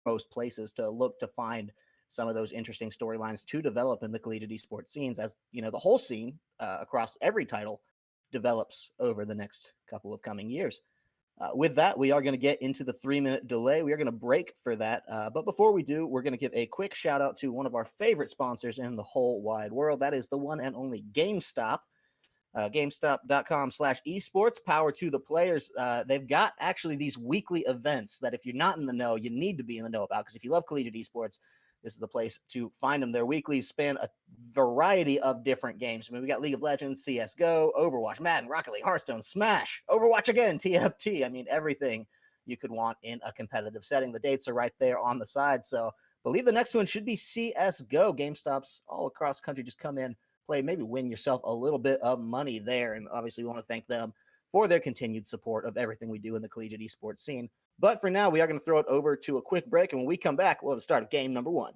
most places to look to find some of those interesting storylines to develop in the collegiate esports scenes, as the whole scene across every title develops over the next couple of coming years. With that, we are going to get into the 3-minute delay. We are going to break for that. But before we do, we're going to give a quick shout out to one of our favorite sponsors in the whole wide world. That is the one and only GameStop. GameStop.com/esports, power to the players. They've got actually these weekly events that if you're not in the know, you need to be in the know about, because if you love collegiate esports, this is the place to find them. Their weeklies span a variety of different games. I mean, we got League of Legends, CSGO, Overwatch, Madden, Rocket League, Hearthstone, Smash, Overwatch again, TFT. I mean, everything you could want in a competitive setting. The dates are right there on the side. So I believe the next one should be CSGO. GameStops all across the country. Just come in, play, maybe win yourself a little bit of money there. And obviously, we want to thank them for their continued support of everything we do in the collegiate esports scene. But for now, we are going to throw it over to a quick break. And when we come back, we'll have the start of game number 1.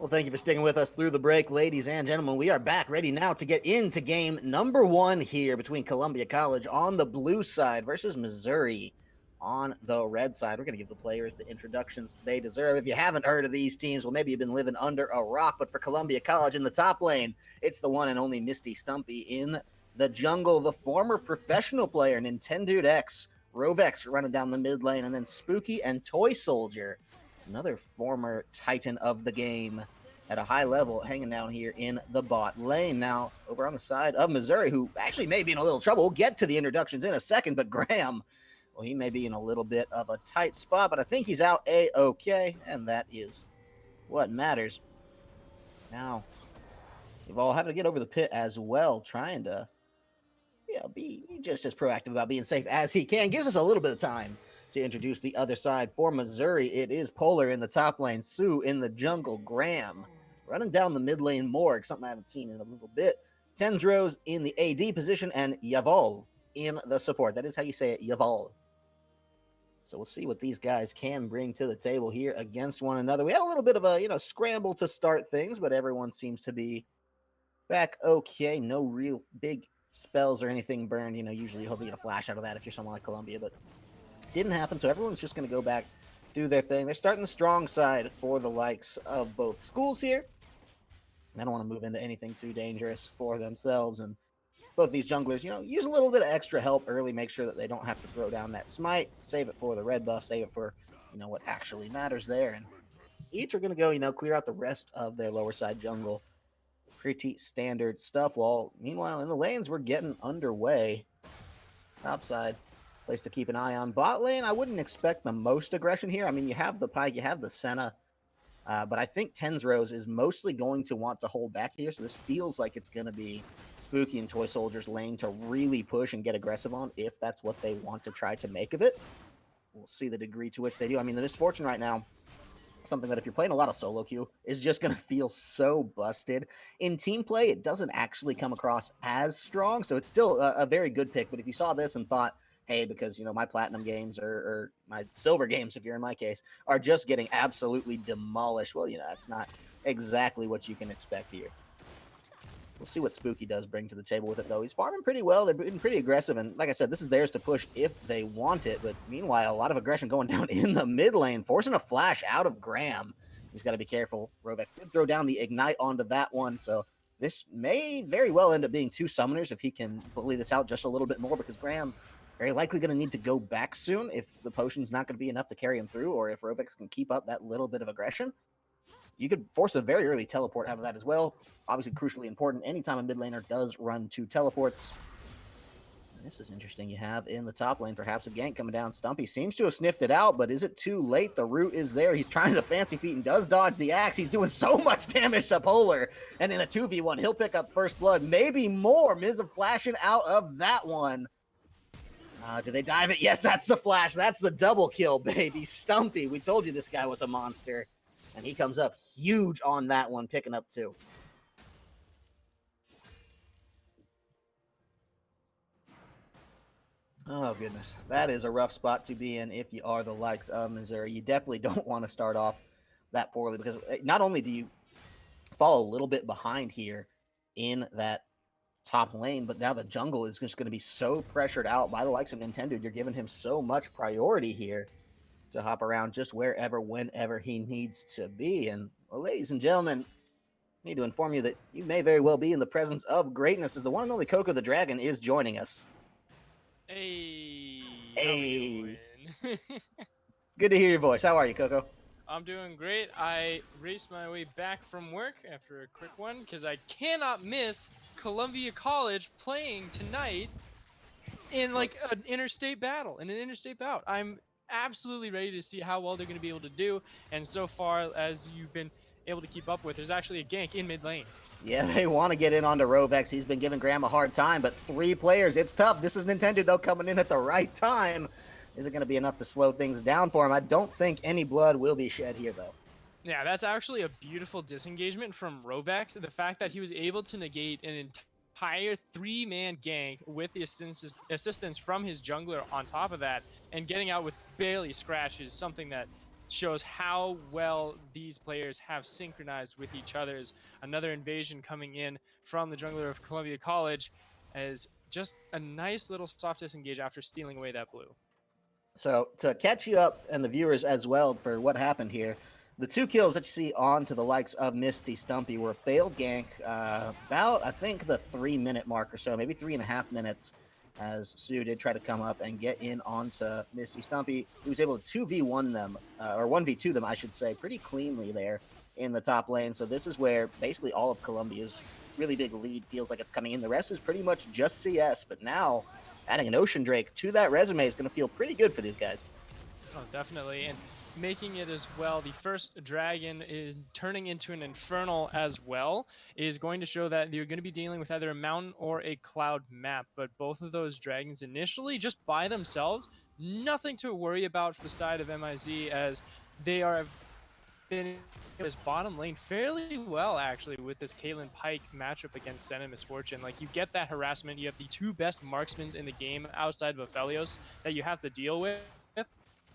Well, thank you for sticking with us through the break, ladies and gentlemen. We are back, ready now to get into game number 1 here between Columbia College on the blue side versus Missouri on the red side. We're going to give the players the introductions they deserve. If you haven't heard of these teams, well, maybe you've been living under a rock, but for Columbia College in the top lane, it's the one and only Misty Stumpy. In the jungle, the former professional player, Nintendo X, Rovex running down the mid lane, and then Spooky and Toy Soldier, another former titan of the game at a high level, hanging down here in the bot lane. Now, over on the side of Missouri, who actually may be in a little trouble. We'll get to the introductions in a second, but Graham, well, he may be in a little bit of a tight spot, but I think he's out A-okay, and that is what matters. Now, we've all had to get over the pit as well, trying to be just as proactive about being safe as he can. Gives us a little bit of time to introduce the other side. For Missouri, it is Polar in the top lane, Sue in the jungle, Graham running down the mid lane, Morg, something I haven't seen in a little bit, Tenzro's in the AD position, and Yavol in the support. That is how you say it, Yavol. So we'll see what these guys can bring to the table here against one another. We had a little bit of a, scramble to start things, but everyone seems to be back okay. No real big spells or anything burned. Usually you hope you get a flash out of that if you're someone like Columbia, but didn't happen. So everyone's just going to go back, do their thing. They're starting the strong side for the likes of both schools here. They don't want to move into anything too dangerous for themselves. And both these junglers, use a little bit of extra help early. Make sure that they don't have to throw down that smite. Save it for the red buff. Save it for, what actually matters there. And each are going to go, clear out the rest of their lower side jungle. Pretty standard stuff. While, meanwhile, in the lanes, we're getting underway. Top side, place to keep an eye on. Bot lane, I wouldn't expect the most aggression here. I mean, you have the Pyke, you have the Senna. But I think Tenzro's is mostly going to want to hold back here, so this feels like it's going to be Spooky and Toy Soldier's lane to really push and get aggressive on if that's what they want to try to make of it. We'll see the degree to which they do. I mean, the misfortune right now, something that if you're playing a lot of solo queue, is just going to feel so busted. In team play, it doesn't actually come across as strong, so it's still a very good pick, but if you saw this and thought, hey, because, my platinum games or my silver games, if you're in my case, are just getting absolutely demolished. Well, that's not exactly what you can expect here. We'll see what Spooky does bring to the table with it, though. He's farming pretty well. They're being pretty aggressive, and like I said, this is theirs to push if they want it, but meanwhile, a lot of aggression going down in the mid lane, forcing a flash out of Graham. He's got to be careful. Rovex did throw down the Ignite onto that one, so this may very well end up being 2 summoners if he can bully this out just a little bit more, because Graham very likely going to need to go back soon if the potion's not going to be enough to carry him through, or if Rovex can keep up that little bit of aggression. You could force a very early teleport out of that as well. Obviously, crucially important. Anytime a mid laner does run 2 teleports. This is interesting. You have in the top lane perhaps a gank coming down. Stumpy seems to have sniffed it out, but is it too late? The root is there. He's trying to fancy feet and does dodge the axe. He's doing so much damage to Polar. And in a 2v1, he'll pick up first blood. Maybe more. Mizzou flashing out of that one. Do they dive it? Yes, that's the flash. That's the double kill, baby. Stumpy. We told you this guy was a monster. And he comes up huge on that one, picking up 2. Oh, goodness. That is a rough spot to be in if you are the likes of Missouri. You definitely don't want to start off that poorly, because not only do you fall a little bit behind here in that top lane, but now the jungle is just going to be so pressured out by the likes of Nintendo. You're giving him so much priority here to hop around just wherever, whenever he needs to be. And, well, ladies and gentlemen, I need to inform you that you may very well be in the presence of greatness, as the one and only Coco the Dragon is joining us. Hey. Hey. It's good to hear your voice. How are you, Coco? I'm doing great. I raced my way back from work after a quick one because I cannot miss Columbia College playing tonight in like an interstate battle, in an interstate bout. I'm absolutely ready to see how well they're going to be able to do. And so far, as you've been able to keep up with, there's actually a gank in mid lane. Yeah, they want to get in onto Rovex. He's been giving Graham a hard time, but 3 players, it's tough. This is Nintendo, though, coming in at the right time. Is it going to be enough to slow things down for him? I don't think any blood will be shed here, though. Yeah, that's actually a beautiful disengagement from Rovex. The fact that he was able to negate an entire 3-man gank with the assistance from his jungler on top of that, and getting out with barely scratches, something that shows how well these players have synchronized with each other's. Another invasion coming in from the jungler of Columbia College as just a nice little soft disengage after stealing away that blue. So to catch you up and the viewers as well for what happened here, the 2 kills that you see on to the likes of Misty Stumpy were a failed gank about, I think, the 3-minute mark or so, maybe 3.5 minutes, as Sue did try to come up and get in onto Misty Stumpy. He was able to 2v1 them, or 1v2 them, I should say, pretty cleanly there in the top lane. So this is where basically all of Columbia's really big lead feels like it's coming in. The rest is pretty much just CS, but now adding an Ocean Drake to that resume is going to feel pretty good for these guys. Oh, definitely. And making it as well, the first dragon is turning into an infernal as well, is going to show that you're going to be dealing with either a mountain or a cloud map. But both of those dragons initially, just by themselves, nothing to worry about for the side of MIZ, as they are been this bottom lane fairly well, actually, with this Caitlyn Pike matchup against Senna Misfortune. Like, you get that harassment. You have the two best marksmen in the game outside of Aphelios that you have to deal with.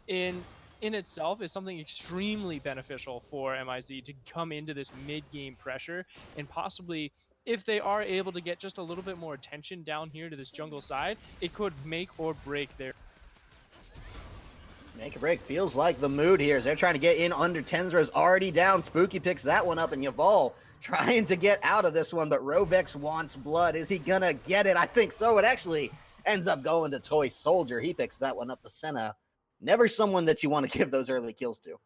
In in itself is something extremely beneficial for MIZ to come into this mid-game pressure and possibly, if they are able to get just a little bit more attention down here to this jungle side, it could make or break their. Make a break feels like the mood here as they're trying to get in under. Tenzra's already down. Spooky picks that one up, and Yaval trying to get out of this one, but Rovex wants blood. Is he gonna get it? I think so. It actually ends up going to Toy Soldier. He picks that one up. The Senna, never someone that you want to give those early kills to.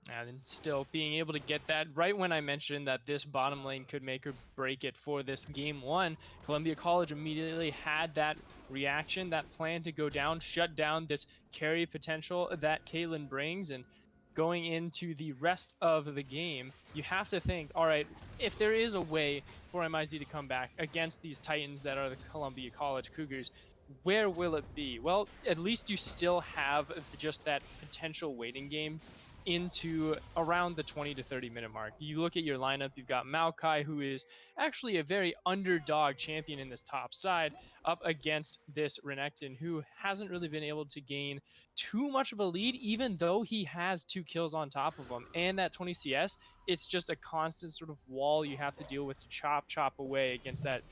And still being able to get that right when I mentioned that this bottom lane could make or break it for this game one, Columbia College immediately had that reaction, that plan to go down, shut down this carry potential that Caitlyn brings. And going into the rest of the game, you have to think, all right, if there is a way for MIZ to come back against these Titans that are the Columbia College Cougars, where will it be? Well, at least you still have just that potential waiting game into around the 20 to 30 minute mark. You look at your lineup, you've got Maokai, who is actually a very underdog champion in this top side, up against this Renekton, who hasn't really been able to gain too much of a lead, even though he has 2 kills on top of him. And that 20 CS, it's just a constant sort of wall you have to deal with to chop away against that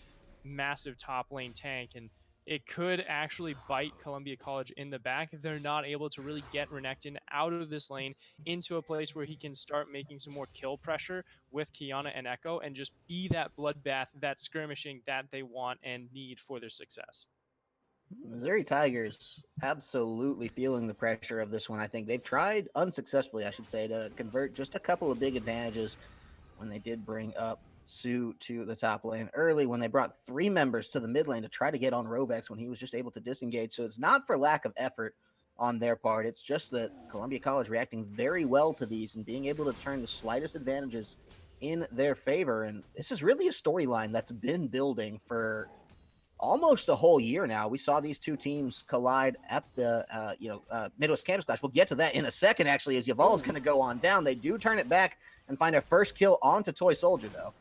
massive top lane tank. And it could actually bite Columbia College in the back if they're not able to really get Renekton out of this lane into a place where he can start making some more kill pressure with Kiana and Echo and just be that bloodbath, that skirmishing that they want and need for their success. Missouri Tigers absolutely feeling the pressure of this one. I think they've tried unsuccessfully, I should say, to convert just a couple of big advantages when they did bring up Sue to the top lane early, when they brought 3 members to the mid lane to try to get on Rovex when he was just able to disengage. So it's not for lack of effort on their part. It's just that Columbia College reacting very well to these and being able to turn the slightest advantages in their favor. And this is really a storyline that's been building for almost a whole year now. We saw these two teams collide at the Midwest Campus Clash. We'll get to that in a second, actually, as Yaval is going to go on down. They do turn it back and find their first kill onto Toy Soldier, though.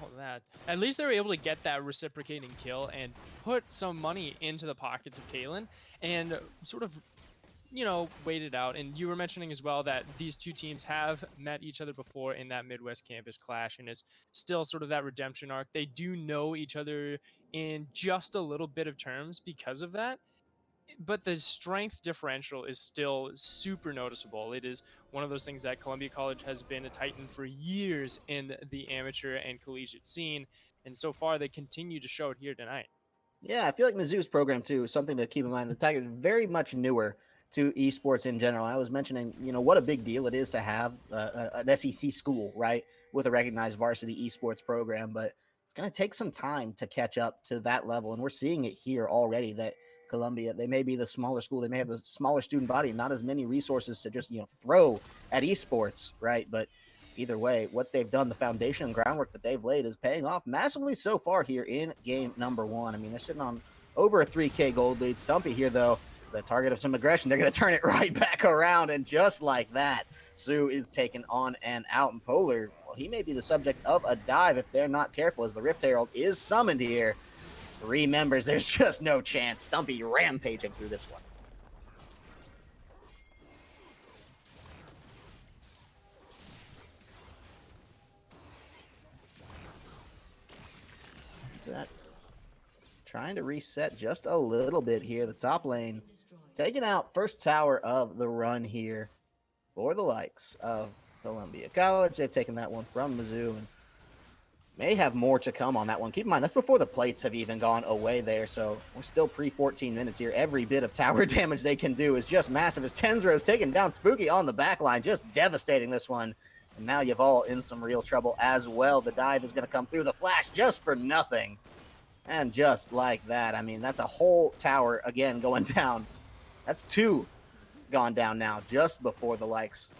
Oh, that. At least they were able to get that reciprocating kill and put some money into the pockets of Caitlyn and sort of, wait it out. And you were mentioning as well that these two teams have met each other before in that Midwest Campus Clash, and it's still sort of that redemption arc. They do know each other in just a little bit of terms because of that, but the strength differential is still super noticeable. It is one of those things that Columbia College has been a Titan for years in the amateur and collegiate scene, and so far they continue to show it here tonight. Yeah, I feel like Mizzou's program, too, is something to keep in mind. The Tigers are very much newer to esports in general. I was mentioning, what a big deal it is to have an SEC school, right, with a recognized varsity esports program, but it's going to take some time to catch up to that level, and we're seeing it here already that Columbia, they may be the smaller school, they may have the smaller student body, not as many resources to just, throw at esports, right, but either way, what they've done, the foundation and groundwork that they've laid is paying off massively so far here in game number 1. I mean, they're sitting on over a 3K gold lead. Stumpy here, though, the target of some aggression. They're going to turn it right back around, and just like that, Sue is taken on and out. And Polar, well, he may be the subject of a dive if they're not careful, as the Rift Herald is summoned here. 3 members, there's just no chance. Stumpy rampaging through this one. That trying to reset just a little bit here. The top lane taking out first tower of the run here for the likes of Columbia College. They've taken that one from Mizzou and may have more to come on that one. Keep in mind, that's before the plates have even gone away there, so we're still pre-14 minutes here. Every bit of tower damage they can do is just massive, as Tenzro's taking down Spooky on the back line, just devastating this one. And now Yaval in some real trouble as well. The dive is going to come through, the flash just for nothing. And just like that, I mean, that's a whole tower again going down. That's 2 gone down now just before the likes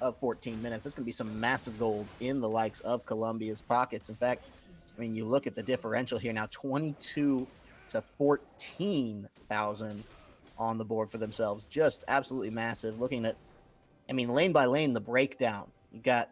of 14 minutes. There's going to be some massive gold in the likes of Columbia's pockets. In fact, I mean, you look at the differential here now, 22 to 14,000 on the board for themselves. Just absolutely massive. Looking at I mean, lane by lane, the breakdown. You got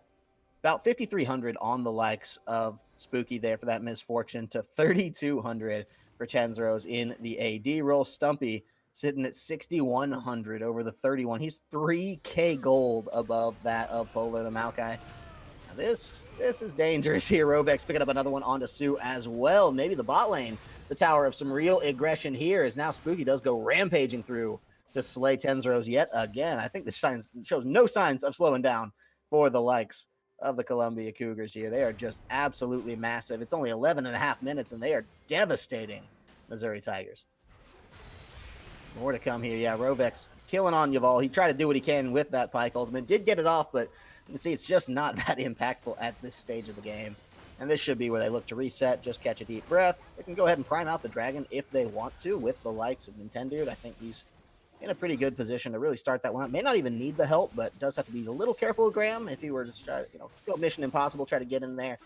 about 5,300 on the likes of Spooky there for that misfortune to 3,200 for Tenzros in the AD role. Stumpy sitting at 6,100 over the 31. He's 3K gold above that of Polar the Maokai. Now this is dangerous here. Rovex picking up another one onto Sue as well. Maybe the bot lane, the tower of some real aggression here, as now Spooky does go rampaging through to slay Tenzros yet again. I think this shows no signs of slowing down for the likes of the Columbia Cougars here. They are just absolutely massive. It's only 11 and a half minutes, and they are devastating Missouri Tigers. More to come here. Yeah, Rovex killing on Yaval. He tried to do what he can with that Pike ultimate. Did get it off, but you can see it's just not that impactful at this stage of the game. And this should be where they look to reset, just catch a deep breath. They can go ahead and prime out the dragon if they want to with the likes of Nintendo. I think he's in a pretty good position to really start that one up. May not even need the help, but does have to be a little careful of Graham if he were to try, go Mission Impossible, try to get in there.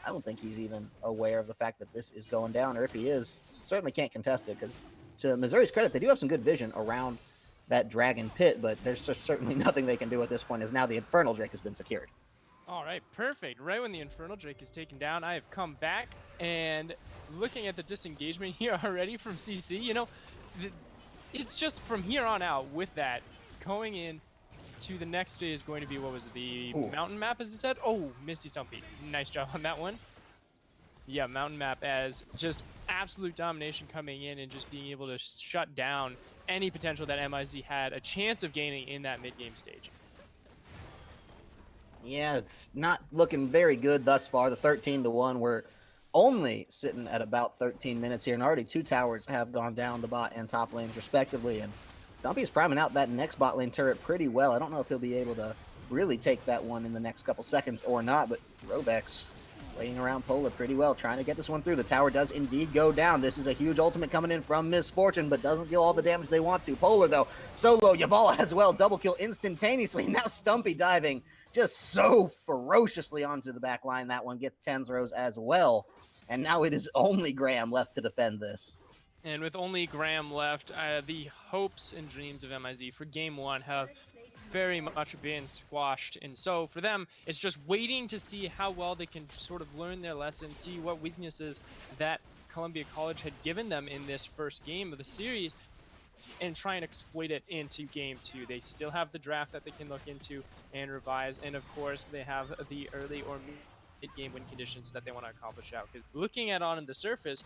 I don't think he's even aware of the fact that this is going down, or if he is, certainly can't contest it, because to Missouri's credit, they do have some good vision around that dragon pit, but there's just certainly nothing they can do at this point, as now the Infernal Drake has been secured. All right, perfect. Right when the Infernal Drake is taken down, I have come back, and looking at the disengagement here already from CC, it's just from here on out with that, going in to the next is going to be, what was it, the mountain map, as it said? Oh, Misty Stumpy. Nice job on that one. Yeah, mountain map as just absolute domination coming in and just being able to shut down any potential that MIZ had a chance of gaining in that mid-game stage. Yeah, it's not looking very good thus far. The 13-1, we're only sitting at about 13 minutes here, and already two towers have gone down, the bot and top lanes respectively, and Stumpy is priming out that next bot lane turret pretty well. I don't know if he'll be able to really take that one in the next couple seconds or not, but Robex laying around Polar pretty well, trying to get this one through. The tower does indeed go down. This is a huge ultimate coming in from Misfortune, but doesn't deal all the damage they want to. Polar, though, solo Yavala as well, double kill instantaneously. Now Stumpy diving just so ferociously onto the back line. That one gets Tenzros as well. And now it is only Graham left to defend this. And with only Graham left, the hopes and dreams of MIZ for Game 1 have very much been squashed. And so for them, it's just waiting to see how well they can sort of learn their lesson, see what weaknesses that Columbia College had given them in this first game of the series, and try and exploit it into Game 2. They still have the draft that they can look into and revise. And of course, they have the early or mid-game win conditions that they want to accomplish out. Because looking at on the surface,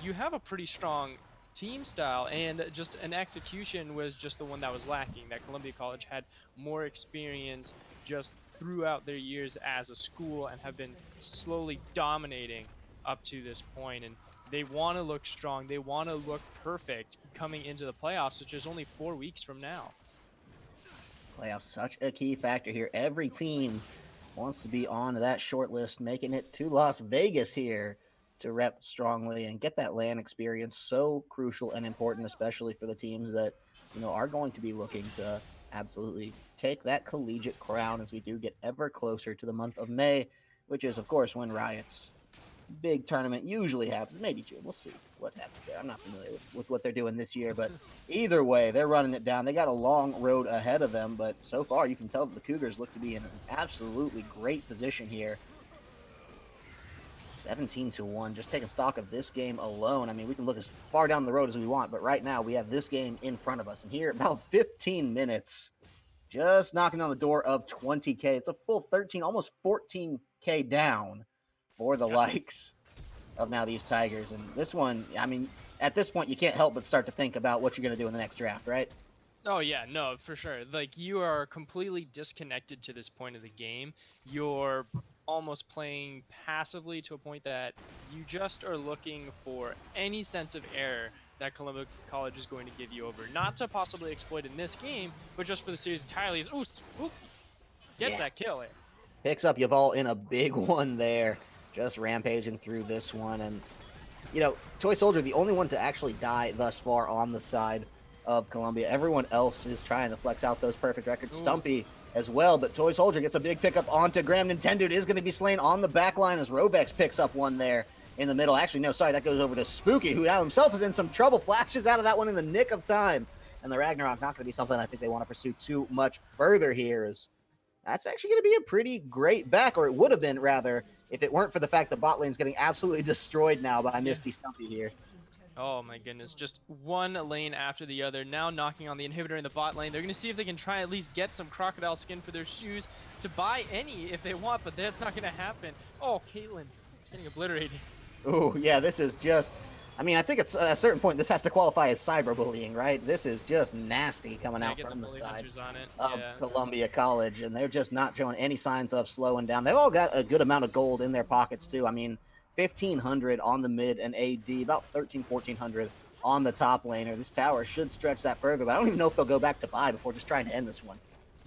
you have a pretty strong team style, and just an execution was just the one that was lacking. That Columbia College had more experience just throughout their years as a school and have been slowly dominating up to this point. And they want to look strong. They want to look perfect coming into the playoffs, which is only 4 weeks from now. Playoffs, such a key factor here. Every team wants to be on that short list, making it to Las Vegas here to rep strongly and get that LAN experience. So crucial and important, especially for the teams that are going to be looking to absolutely take that collegiate crown as we do get ever closer to the month of May, which is of course when Riot's big tournament usually happens. Maybe June, we'll see what happens there. I'm not familiar with what they're doing this year, but either way, they're running it down. They got a long road ahead of them, but so far you can tell that the Cougars look to be in an absolutely great position here. 17-1, just taking stock of this game alone. I mean, we can look as far down the road as we want, but right now we have this game in front of us. And here, about 15 minutes, just knocking on the door of 20K. It's a full 13, almost 14K down for the likes of now these Tigers. And this one, I mean, at this point, you can't help but start to think about what you're going to do in the next draft, right? Oh yeah, no, for sure. Like, you are completely disconnected to this point of the game. You're almost playing passively to a point that you just are looking for any sense of error that Columbia College is going to give you over. Not to possibly exploit in this game, but just for the series entirely. Is gets that kill here. Picks up Yaval in a big one there. Just rampaging through this one. And, Toy Soldier, the only one to actually die thus far on the side of Columbia. Everyone else is trying to flex out those perfect records. Stumpy as well, but Toy Soldier gets a big pickup onto Graham. Nintendo is going to be slain on the back line as Rovex picks up one there in the middle. Actually, no, sorry, that goes over to Spooky, who now himself is in some trouble. Flashes out of that one in the nick of time and the Ragnarok not going to be something I think they want to pursue too much further here. Is that's actually going to be a pretty great back, or it would have been rather, if it weren't for the fact that bot lane's getting absolutely destroyed now by Yeah. Misty Stumpy here. Oh my goodness, just one lane after the other, now knocking on the inhibitor in the bot lane. They're going to see if they can try at least get some crocodile skin for their shoes to buy any if they want, but that's not going to happen. Oh, Caitlyn getting obliterated. Oh, yeah, this is just, I mean, I think it's at a certain point, this has to qualify as cyberbullying, right? This is just nasty coming Yeah, out get the from the bully side hunters on it. of Yeah. Columbia College, and they're just not showing any signs of slowing down. They've all got a good amount of gold in their pockets, too. I mean, 1,500 on the mid and AD, about 1,400 on the top laner. This tower should stretch that further, but I don't even know if they'll go back to buy before just trying to end this one.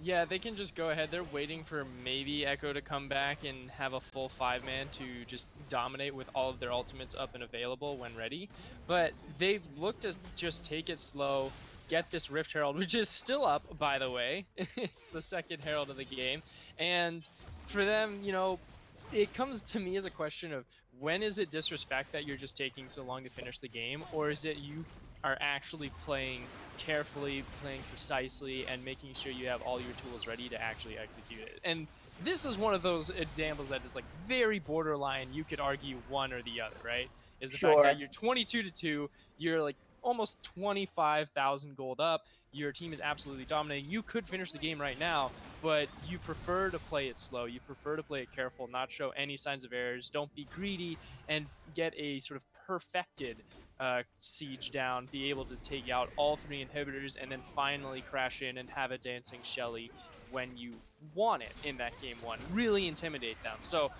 Yeah, they can just go ahead. They're waiting for maybe Echo to come back and have a full 5-man to just dominate with all of their ultimates up and available when ready. But they look to just take it slow, get this Rift Herald, which is still up, by the way. It's the second Herald of the game. And for them, it comes to me as a question of when is it disrespect that you're just taking so long to finish the game, or is it you are actually playing carefully, playing precisely, and making sure you have all your tools ready to actually execute it. And this is one of those examples that is like very borderline. You could argue one or the other, right? Is the fact Sure. that you're 22 to 2, you're like almost 25,000 gold up. Your team is absolutely dominating. You could finish the game right now, but you prefer to play it slow. You prefer to play it careful, not show any signs of errors. Don't be greedy and get a sort of perfected siege down, be able to take out all 3 inhibitors, and then finally crash in and have a dancing Shelly when you want it in that game 1. Really intimidate them. So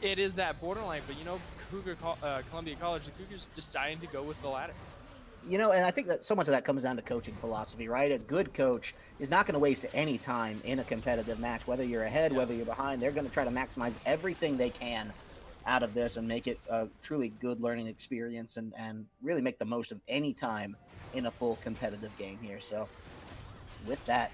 it is that borderline, but Columbia College, the Cougars deciding to go with the latter. And I think that so much of that comes down to coaching philosophy, right? A good coach is not going to waste any time in a competitive match, whether you're ahead, Yeah. whether you're behind. They're going to try to maximize everything they can out of this and make it a truly good learning experience and really make the most of any time in a full competitive game here. So, with that,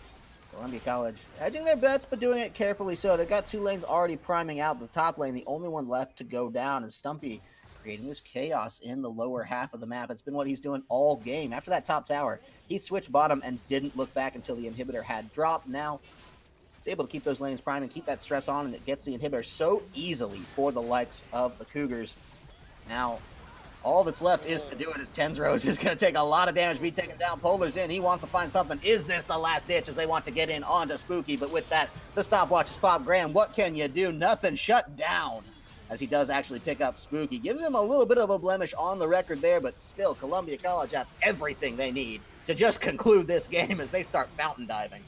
Columbia College hedging their bets, but doing it carefully. So they've got 2 lanes already priming out. The top lane, the only one left to go down, is Stumpy, creating this chaos in the lower half of the map. It's been what he's doing all game. After that top tower, he switched bottom and didn't look back until the inhibitor had dropped. Now it's able to keep those lanes prime and keep that stress on, and it gets the inhibitor so easily for the likes of the Cougars. Now all that's left is to do it, as Tensrose is going to take a lot of damage, be taken down. Polar's in. He wants to find something. Is this the last ditch as they want to get in onto Spooky? But with that, the stopwatch is popped. Graham, what can you do? Nothing. Shut down. As he does actually pick up Spooky. Gives him a little bit of a blemish on the record there, but still, Columbia College have everything they need to just conclude this game as they start fountain diving.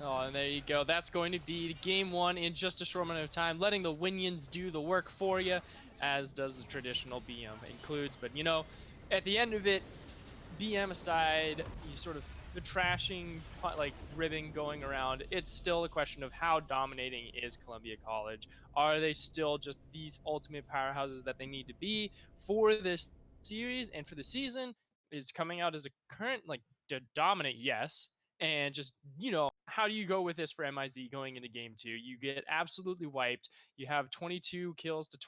Oh, and there you go. That's going to be game 1 in just a short amount of time, letting the Winions do the work for you, as does the traditional BM includes. But, at the end of it, BM aside, you sort of the trashing, like ribbing going around, it's still a question of how dominating is Columbia College. Are they still just these ultimate powerhouses that they need to be for this series and for the season? It's coming out as a current, like, to dominate, yes. And just, how do you go with this for MIZ going into game 2? You get absolutely wiped. You have 22 kills to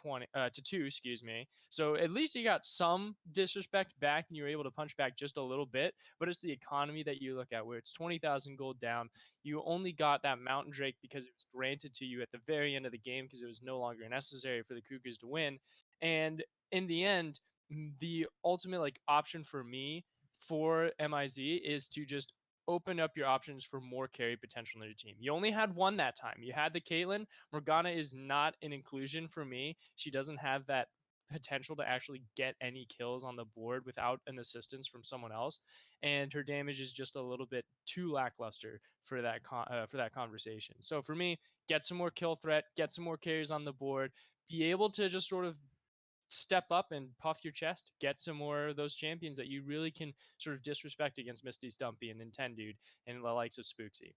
2, excuse me. So at least you got some disrespect back and you were able to punch back just a little bit, but it's the economy that you look at where it's 20,000 gold down. You only got that Mountain Drake because it was granted to you at the very end of the game because it was no longer necessary for the Cougars to win. And in the end, the ultimate like option for me for MIZ is to just open up your options for more carry potential in your team. You only had one that time. You had the Caitlyn. Morgana is not an inclusion for me. She doesn't have that potential to actually get any kills on the board without an assistance from someone else, and her damage is just a little bit too lackluster for that conversation. So for me, get some more kill threat, get some more carries on the board, be able to just sort of step up and puff your chest, get some more of those champions that you really can sort of disrespect against Misty Stumpy and Nintendude and the likes of Spooksy.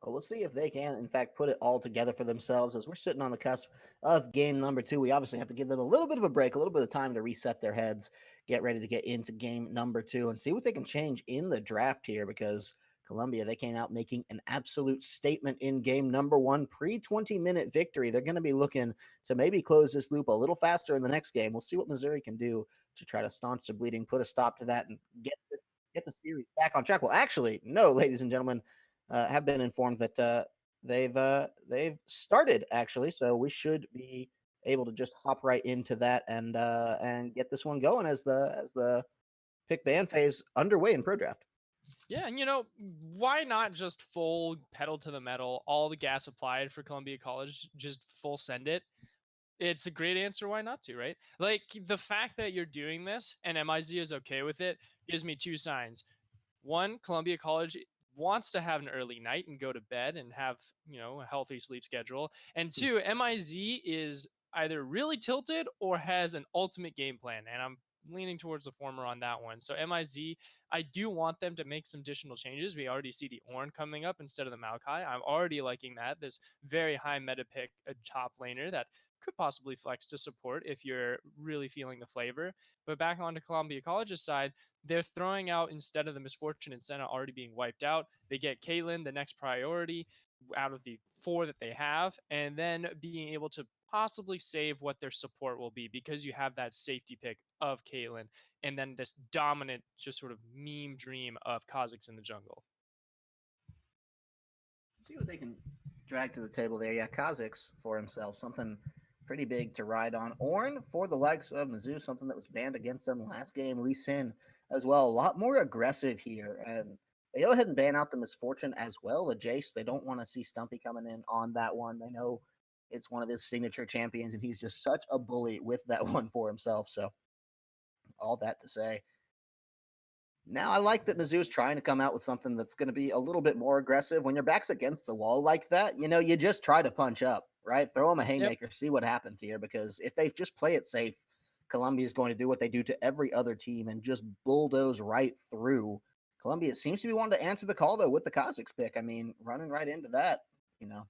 Well, we'll see if they can, in fact, put it all together for themselves. As we're sitting on the cusp of game number 2, we obviously have to give them a little bit of a break, a little bit of time to reset their heads, get ready to get into game number 2, and see what they can change in the draft here. Because Columbia, they came out making an absolute statement in game number 1, pre 20-minute victory. They're going to be looking to maybe close this loop a little faster in the next game. We'll see what Missouri can do to try to staunch the bleeding, put a stop to that, and get the series back on track. Well, actually, no, ladies and gentlemen, have been informed that they've started actually, so we should be able to just hop right into that and get this one going as the pick ban phase underway in pro draft. Yeah, and why not just full pedal to the metal, all the gas applied for Columbia College, just full send it? It's a great answer. Why not to, right? Like the fact that you're doing this and MIZ is okay with it gives me two signs. One, Columbia College wants to have an early night and go to bed and have, a healthy sleep schedule. And two, MIZ is either really tilted or has an ultimate game plan. And I'm leaning towards the former on that one. So MIZ, I do want them to make some additional changes. We already see the Ornn coming up instead of the Maokai. I'm already liking that. This very high meta pick, a top laner that could possibly flex to support if you're really feeling the flavor. But back onto Columbia College's side, they're throwing out, instead of the Misfortune and Senna already being wiped out, they get Caitlyn, the next priority out of the four that they have, and then being able to possibly save what their support will be because you have that safety pick of Caitlyn and then this dominant, just sort of meme dream of Kha'Zix in the jungle. See what they can drag to the table there. Yeah, Kha'Zix for himself, something pretty big to ride on. Ornn for the likes of Mizzou, something that was banned against them last game. Lee Sin as well, a lot more aggressive here. And they go ahead and ban out the Misfortune as well, the Jace. They don't want to see Stumpy coming in on that one. They know it's one of his signature champions, and he's just such a bully with that one for himself. So, all that to say, now, I like that Mizzou's trying to come out with something that's going to be a little bit more aggressive. When your back's against the wall like that, you just try to punch up, right? Throw them a Yep. haymaker, see what happens here. Because if they just play it safe, Columbia is going to do what they do to every other team and just bulldoze right through. Columbia seems to be wanting to answer the call though with the Kha'Zix pick. I mean, running right into that, you know,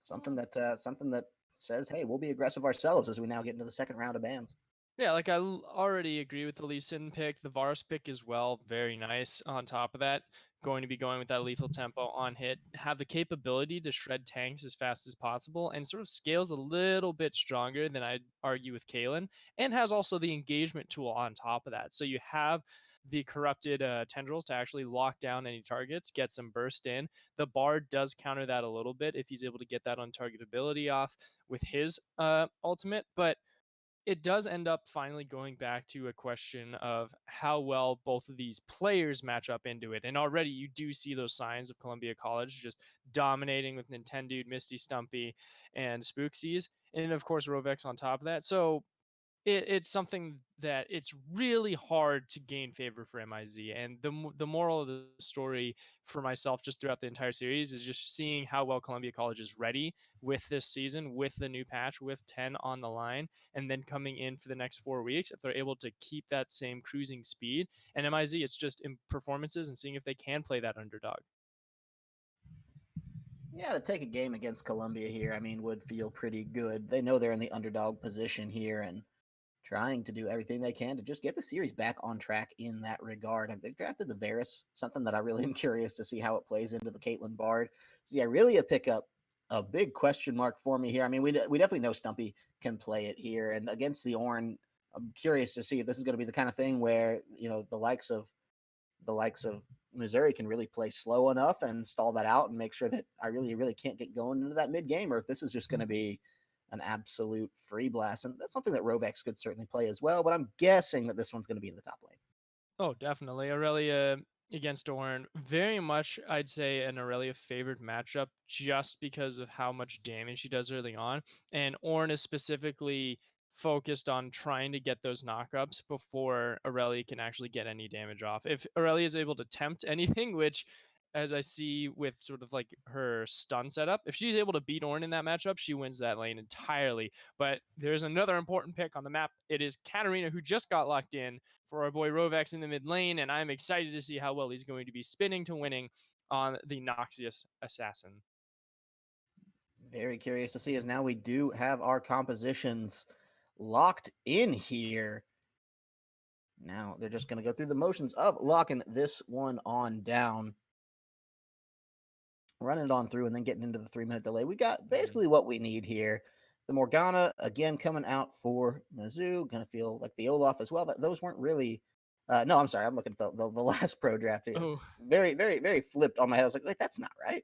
something that says, hey, we'll be aggressive ourselves as we now get into the second round of bans. Yeah, like already agree with the Lee Sin pick. The Varus pick as well, very nice. On top of that, going to be going with that lethal tempo on hit, have the capability to shred tanks as fast as possible, and sort of scales a little bit stronger than I'd argue with Kalen, and has also the engagement tool on top of that. So you have the corrupted tendrils to actually lock down any targets, get some burst in. The Bard does counter that a little bit if he's able to get that untargetability off with his ultimate, but it does end up finally going back to a question of how well both of these players match up into it. And already you do see those signs of Columbia College just dominating with Nintendo, Misty Stumpy, and Spooksies. And of course, Rovex on top of that. So it's something that it's really hard to gain favor for MIZ. And the moral of the story for myself just throughout the entire series is just seeing how well Columbia College is ready with this season, with the new patch, with 10 on the line, and then coming in for the next 4 weeks. If they're able to keep that same cruising speed, and MIZ, it's just in performances and seeing if they can play that underdog. Yeah, to take a game against Columbia here, I mean, would feel pretty good. They know they're in the underdog position here and trying to do everything they can to just get the series back on track in that regard. And they've drafted the Varus, something that I really am curious to see how it plays into the Caitlyn Bard. So yeah, really a pickup, a big question mark for me here. I mean, we definitely know Stumpy can play it here, and against the Ornn, I'm curious to see if this is going to be the kind of thing where the likes of Missouri can really play slow enough and stall that out and make sure that I really, really can't get going into that mid game, or if this is just going to be an absolute free blast. And that's something that Rovex could certainly play as well, but I'm guessing that this one's going to be in the top lane. Oh, definitely. Aurelia against Ornn, very much, I'd say, an Aurelia favored matchup just because of how much damage she does early on. And Ornn is specifically focused on trying to get those knockups before Aurelia can actually get any damage off. If Aurelia is able to tempt anything, which as I see with sort of like her stun setup, if she's able to beat Ornn in that matchup, she wins that lane entirely. But there's another important pick on the map. It is Katarina, who just got locked in for our boy Rovex in the mid lane, and I'm excited to see how well he's going to be spinning to winning on the Noxious Assassin. Very curious to see, as now we do have our compositions locked in here. Now they're just going to go through the motions of locking this one on down, running it on through, and then getting into the 3-minute delay. We got basically what we need here. The Morgana, again, coming out for Mizzou. Going to feel like the Olaf as well. Those weren't really No, I'm sorry. I'm looking at the last pro draft. Oh, Very, very, very flipped on my head. I was like, wait, that's not right.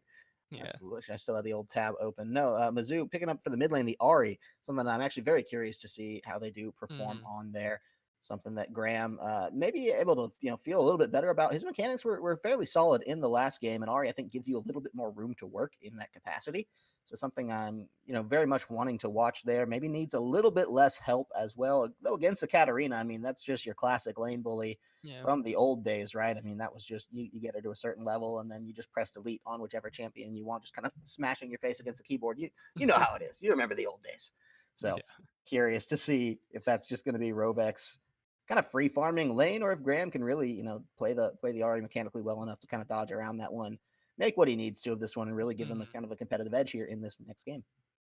yeah. That's foolish. I still have the old tab open. No, Mizzou picking up for the mid lane, the Ari, something that I'm actually very curious to see how they do perform Hmm. on there. Something that Graham may be able to, feel a little bit better about. His mechanics were fairly solid in the last game, and Ari, I think, gives you a little bit more room to work in that capacity. So something I'm, very much wanting to watch there. Maybe needs a little bit less help as well. Though against the Katarina, I mean, that's just your classic lane bully Yeah. from the old days, right? I mean, that was just you get her to a certain level and then you just press delete on whichever champion you want, just kind of smashing your face against the keyboard. You know how it is. You remember the old days. So Yeah. curious to see if that's just going to be Rovek's kind of free farming lane, or if Graham can really, play the Ari mechanically well enough to kind of dodge around that one, make what he needs to of this one, and really give them a Hmm. kind of a competitive edge here in this next game.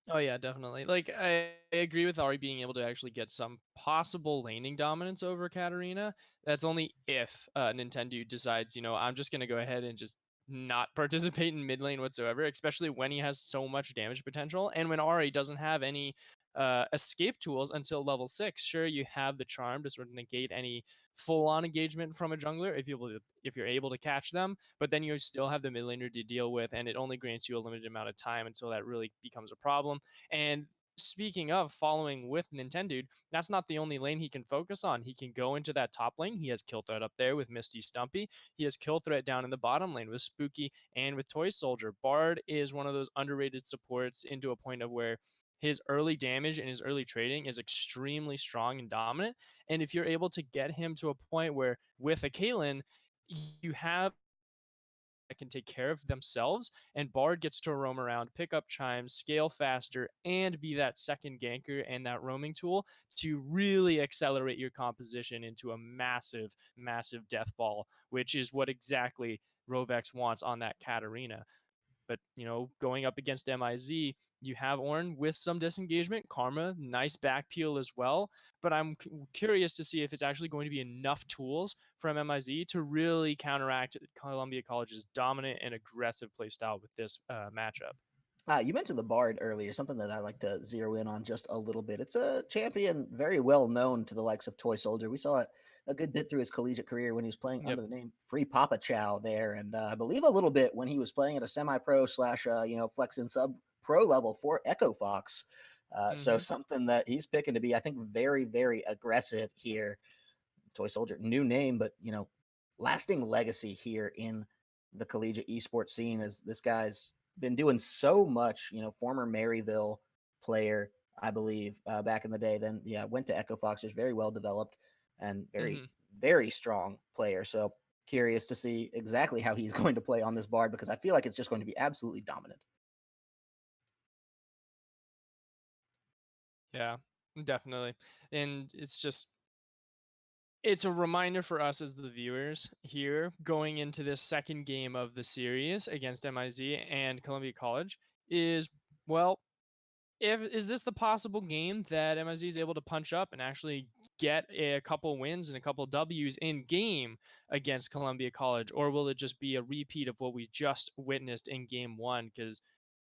Oh yeah, definitely. Like I agree with Ari being able to actually get some possible laning dominance over Katarina. That's only if Nintendo decides, I'm just gonna go ahead and just not participate in mid lane whatsoever, especially when he has so much damage potential and when Ari doesn't have any escape tools until level 6. Sure, you have the charm to sort of negate any full on engagement from a jungler if you're able to catch them, but then you still have the mid laner to deal with, and it only grants you a limited amount of time until that really becomes a problem. And speaking of following with Nintendo, that's not the only lane he can focus on. He can go into that top lane. He has kill threat up there with Misty Stumpy. He has kill threat down in the bottom lane with Spooky and with Toy Soldier. Bard is one of those underrated supports into a point of where his early damage and his early trading is extremely strong and dominant. And if you're able to get him to a point where with a Kalen, you have that can take care of themselves, and Bard gets to roam around, pick up chimes, scale faster, and be that second ganker and that roaming tool to really accelerate your composition into a massive, massive death ball, which is what exactly Rovex wants on that Katarina. But going up against MIZ, you have Ornn with some disengagement, Karma, nice back peel as well. But I'm curious to see if it's actually going to be enough tools from MIZ to really counteract Columbia College's dominant and aggressive playstyle with this matchup. You mentioned the Bard earlier, something that I like to zero in on just a little bit. It's a champion very well known to the likes of Toy Soldier. We saw it a good bit through his collegiate career when he was playing Yep. under the name Free Papa Chow there, and I believe a little bit when he was playing at a semi-pro slash flex and sub pro level for Echo Fox. So Hmm. something that he's picking to be, I think, very very aggressive here. Toy Soldier, new name, but lasting legacy here in the collegiate esports scene. As this guy's been doing so much. Former Maryville player, I believe, back in the day. Then went to Echo Fox. Just very well developed and very Hmm. very strong player. So curious to see exactly how he's going to play on this Bard, because I feel like it's just going to be absolutely dominant. Yeah, definitely. And it's a reminder for us as the viewers here going into this second game of the series against MIZ and Columbia College is, well, if is this the possible game that MSG is able to punch up and actually get a couple wins and a couple W's in game against Columbia College, or will it just be a repeat of what we just witnessed in game one? Because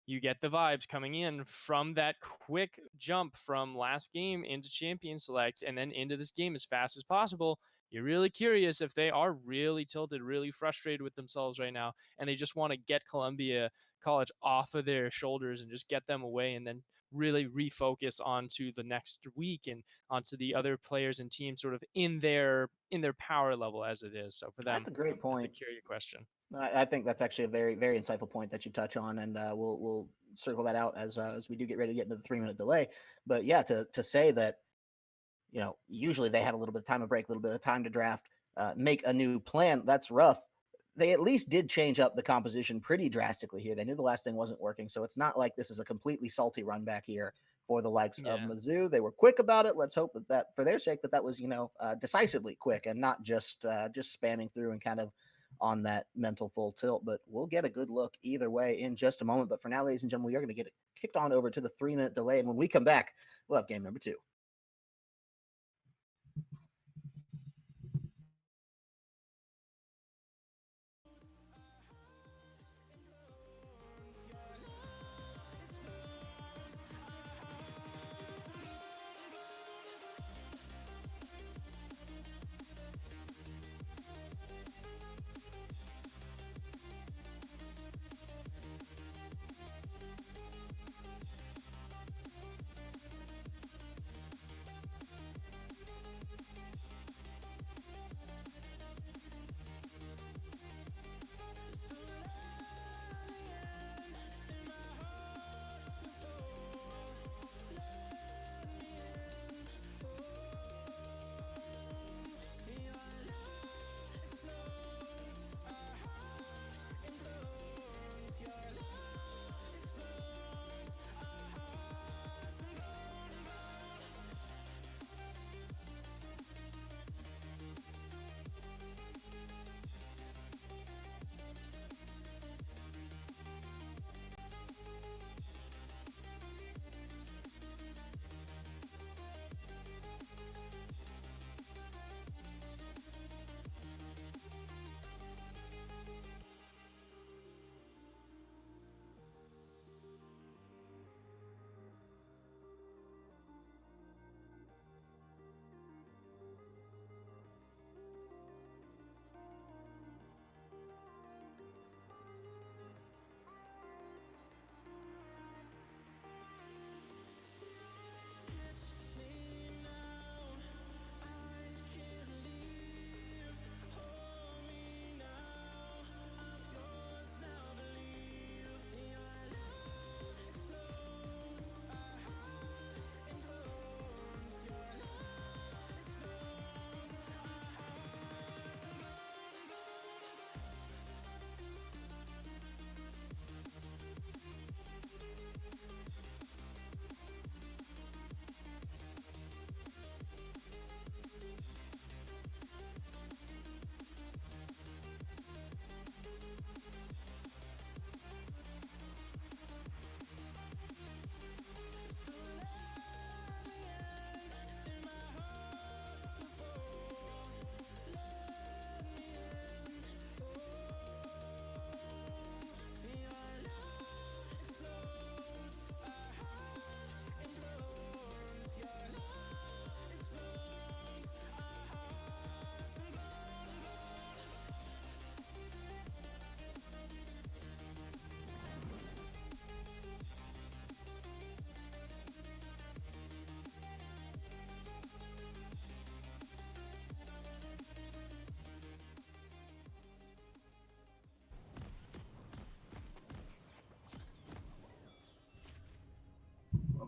you get the vibes coming in from that quick jump from last game into champion select and then into this game as fast as possible. You're really curious if they are really tilted, really frustrated with themselves right now, and they just want to get Columbia College off of their shoulders and just get them away, and then really refocus onto the next week and onto the other players and teams sort of in their power level as it is. So for them, That's a great that's a point. curious question. I think that's actually a very, very insightful point that you touch on, and we'll circle that out as we do get ready to get into the 3 minute delay. But yeah, to say that usually they have a little bit of time to break, a little bit of time to draft, make a new plan. That's rough. They at least did change up the composition pretty drastically here. They knew the last thing wasn't working, so it's not like this is a completely salty run back here for the likes of Yeah. Mizzou. They were quick about it. Let's hope that for their sake that was decisively quick and not just spamming through and kind of on that mental full tilt. But we'll get a good look either way in just a moment. But for now, ladies and gentlemen, we are going to get it kicked on over to the 3 minute delay, and when we come back, we'll have game number two.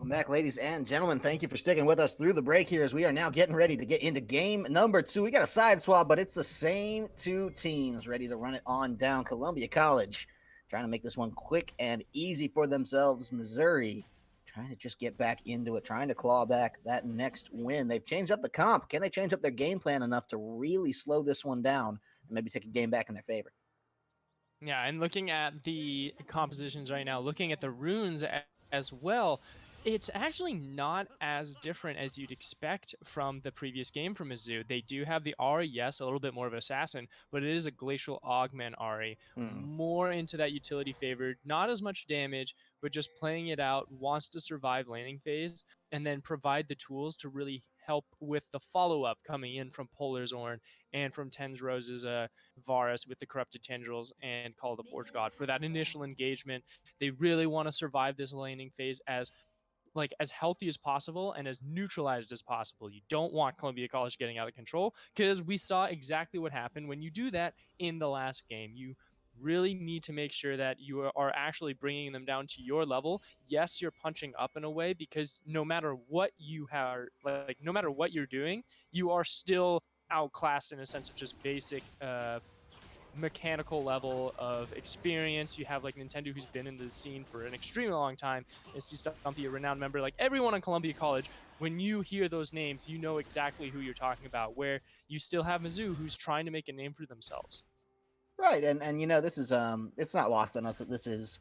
Welcome back, ladies and gentlemen. Thank you for sticking with us through the break here as we are now getting ready to get into game number 2. We got a side swap, but it's the same two teams ready to run it on down. Columbia College trying to make this one quick and easy for themselves. Missouri trying to just get back into it, trying to claw back that next win. They've changed up the comp. Can they change up their game plan enough to really slow this one down and maybe take a game back in their favor? Yeah, and looking at the compositions right now, looking at the runes as well, it's actually not as different as you'd expect from the previous game from Mizzou. They do have the Ari, yes, a little bit more of an assassin, but it is a glacial augment Ari, more into that utility favored, not as much damage, but just playing it out, wants to survive laning phase, and then provide the tools to really help with the follow up coming in from Polar Zorn and from Tens Rose's Varus with the corrupted tendrils and Call of the Forge God. For that initial engagement, they really want to survive this laning phase as healthy as possible and as neutralized as possible. You don't want Columbia College getting out of control because we saw exactly what happened when you do that in the last game. You really need to make sure that you are actually bringing them down to your level. Yes, you're punching up in a way because no matter what you are, like no matter what you're doing, you are still outclassed in a sense of just basic mechanical level of experience. You have like Nintendo, who's been in the scene for an extremely long time, is Stumpy, a renowned member. Like everyone on Columbia College, when you hear those names, you know exactly who you're talking about. Where you still have Mizzou, who's trying to make a name for themselves. Right, and you know this is it's not lost on us that this is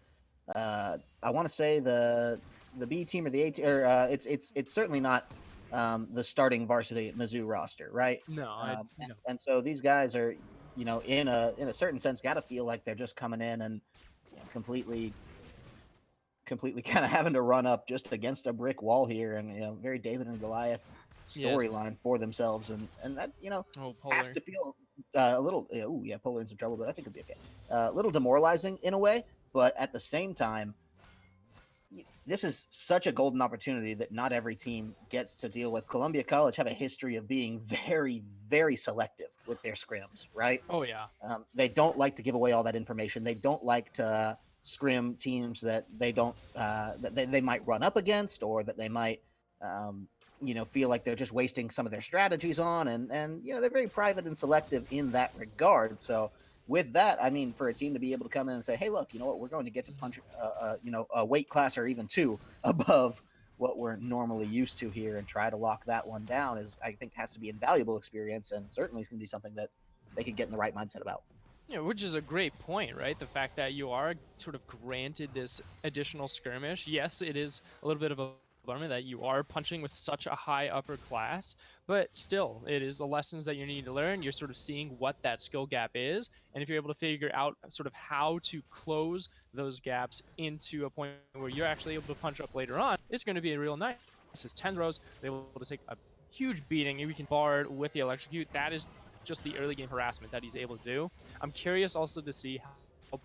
I want to say the B team or the A team, or it's certainly not the starting varsity Mizzou roster, right? No, And so these guys are, you know, in a certain sense, got to feel like they're just coming in and you know, completely kind of having to run up just against a brick wall here, and you know, very David and Goliath yes. storyline for themselves, and that you know Oh, has Polar. to feel a little. Oh yeah, Polar in some trouble, but I think it'll be okay. A little demoralizing in a way, but at the same time, this is such a golden opportunity that not every team gets to deal with. Columbia College have a history of being very, very selective with their scrims, right? Oh yeah. They don't like to give away all that information. They don't like to scrim teams that they don't that they might run up against, or that they might you know feel like they're just wasting some of their strategies on, and you know they're very private and selective in that regard. So with that, I mean, for a team to be able to come in and say, "Hey, look, you know what? We're going to get to punch, you know, a weight class or even two above what we're normally used to here, and try to lock that one down," is I think has to be invaluable experience, and certainly is going to be something that they could get in the right mindset about. Yeah, which is a great point, right? The fact that you are sort of granted this additional skirmish. Yes, it is a little bit of a bummer that you are punching with such a high upper class, but still, it is the lessons that you need to learn. You're sort of seeing what that skill gap is, and if you're able to figure out sort of how to close those gaps into a point where you're actually able to punch up later on, it's going to be real nice. This is Tenros, they're able to take a huge beating, and we can Bard with the electrocute. That is just the early game harassment that he's able to do. I'm curious also to see how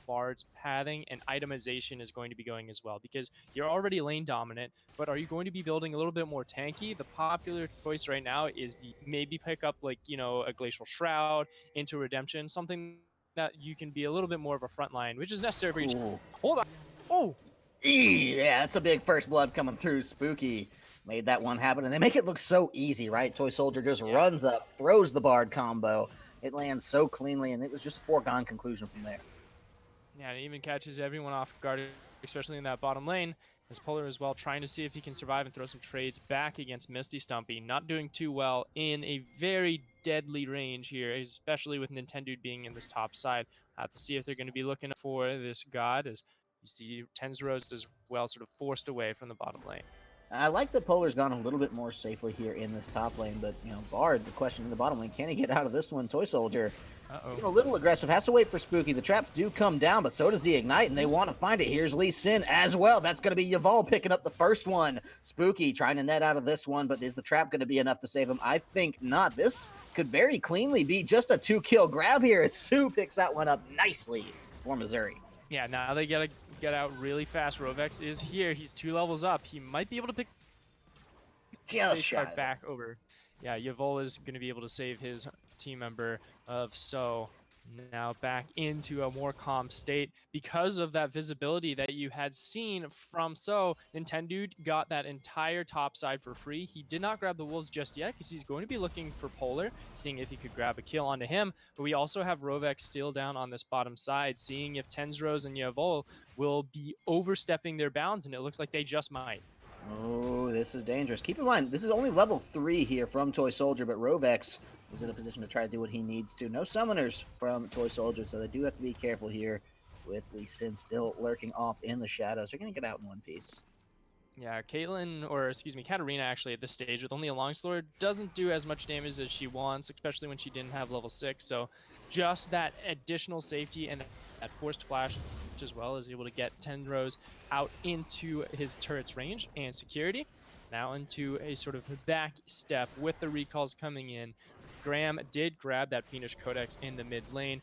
Bard's pathing and itemization is going to be going as well, because you're already lane dominant, but are you going to be building a little bit more tanky? The popular choice right now is maybe pick up like, you know, a Glacial Shroud into Redemption, something that you can be a little bit more of a front line, which is necessary for each. Ooh. Hold on. Oh, Yeah, that's a big first blood coming through. Spooky made that one happen, and they make it look so easy, right? Toy Soldier just yeah. runs up, throws the Bard combo. It lands so cleanly, and it was just a foregone conclusion from there. Yeah, it even catches everyone off guard, especially in that bottom lane. As Polar as well, trying to see if he can survive and throw some trades back against Misty Stumpy. Not doing too well in a very deadly range here, especially with Nintendo being in this top side. Have to see if they're going to be looking for this god, as you see Tensrose as well, sort of forced away from the bottom lane. I like that Polar's gone a little bit more safely here in this top lane, but you know, Bard, the question in the bottom lane, can he get out of this one? Toy Soldier, Uh-oh. a little aggressive, has to wait for Spooky. The traps do come down, but so does the Ignite, and they want to find it. Here's Lee Sin as well. That's going to be Yaval picking up the first one. Spooky trying to net out of this one, but is the trap going to be enough to save him? I think not. This could very cleanly be just a 2-kill grab here as Sue picks that one up nicely for Missouri. Yeah, now they gotta get out really fast. Rovex is here. He's 2 levels up. He might be able to pick Just Safeguard shy. back over. Yeah, Yavol is going to be able to save his team member of So. Now back into a more calm state because of that visibility that you had seen from Nintendo got that entire top side for free. He did not grab the wolves just yet because he's going to be looking for Polar, seeing if he could grab a kill onto him. But we also have Rovex still down on this bottom side, seeing if Tenzrose and Yavol will be overstepping their bounds, and it looks like they just might. Oh, this is dangerous. Keep in mind, this is only level 3 here from Toy Soldier, but Rovex is in a position to try to do what he needs to. No summoners from Toy Soldier, so they do have to be careful here with Lee Sin still lurking off in the shadows. They're going to get out in one piece. Yeah, Caitlyn, or excuse me, Katarina actually at this stage with only a longsword doesn't do as much damage as she wants, especially when she didn't have level 6. So just that additional safety and that forced flash as well is able to get Tendrose out into his turret's range and security. Now into a sort of back step with the recalls coming in. Graham did grab that Fiendish Codex in the mid lane.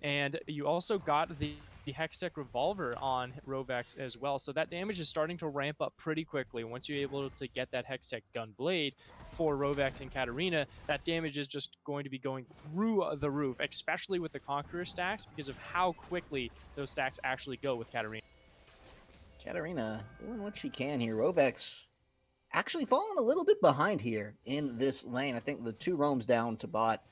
And you also got the Hextech Revolver on Rovex as well. So that damage is starting to ramp up pretty quickly. Once you're able to get that Hextech Gun Blade for Rovex and Katarina, that damage is just going to be going through the roof, especially with the Conqueror stacks, because of how quickly those stacks actually go with Katarina. Katarina doing what she can here. Rovex actually falling a little bit behind here in this lane. I think the 2 roams down to bot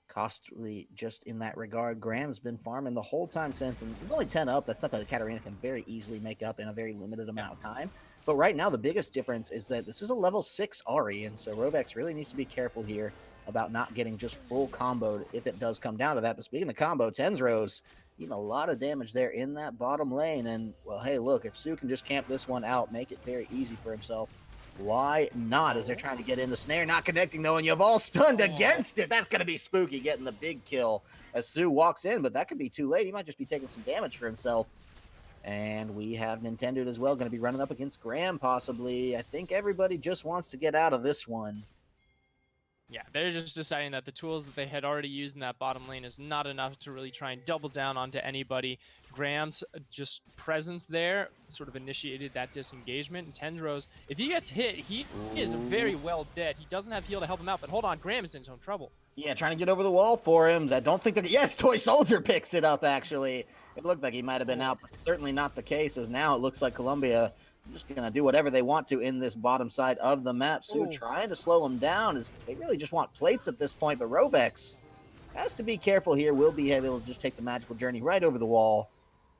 costly just in that regard. Graham's been farming the whole time since, and he's only 10 up. That's something that Katarina can very easily make up in a very limited amount of time. But right now, the biggest difference is that this is a level 6 Ari, and so Rovex really needs to be careful here about not getting just full comboed if it does come down to that. But speaking of combo, Tenzrose, a lot of damage there in that bottom lane. And, well, hey, look, if Sue can just camp this one out, make it very easy for himself, why not? As they're trying to get in the snare, not connecting though, and you've all stunned against it. That's going to be spooky, getting the big kill as Sue walks in, but that could be too late. He might just be taking some damage for himself. And we have Nintendo as well, going to be running up against Graham possibly. I think everybody just wants to get out of this one. Yeah, they're just deciding that the tools that they had already used in that bottom lane is not enough to really try and double down onto anybody. Graham's just presence there sort of initiated that disengagement. And Tendrose, if he gets hit, he is very well dead. He doesn't have heal to help him out, but hold on, Graham is in his own trouble. Yeah, trying to get over the wall for him. I don't think that... Yes, Toy Soldier picks it up, actually. It looked like he might have been out, but certainly not the case, as now it looks like Columbia just going to do whatever they want to in this bottom side of the map. Sue trying to slow him down. They really just want plates at this point, but Rovex has to be careful here. Will be able to just take the magical journey right over the wall.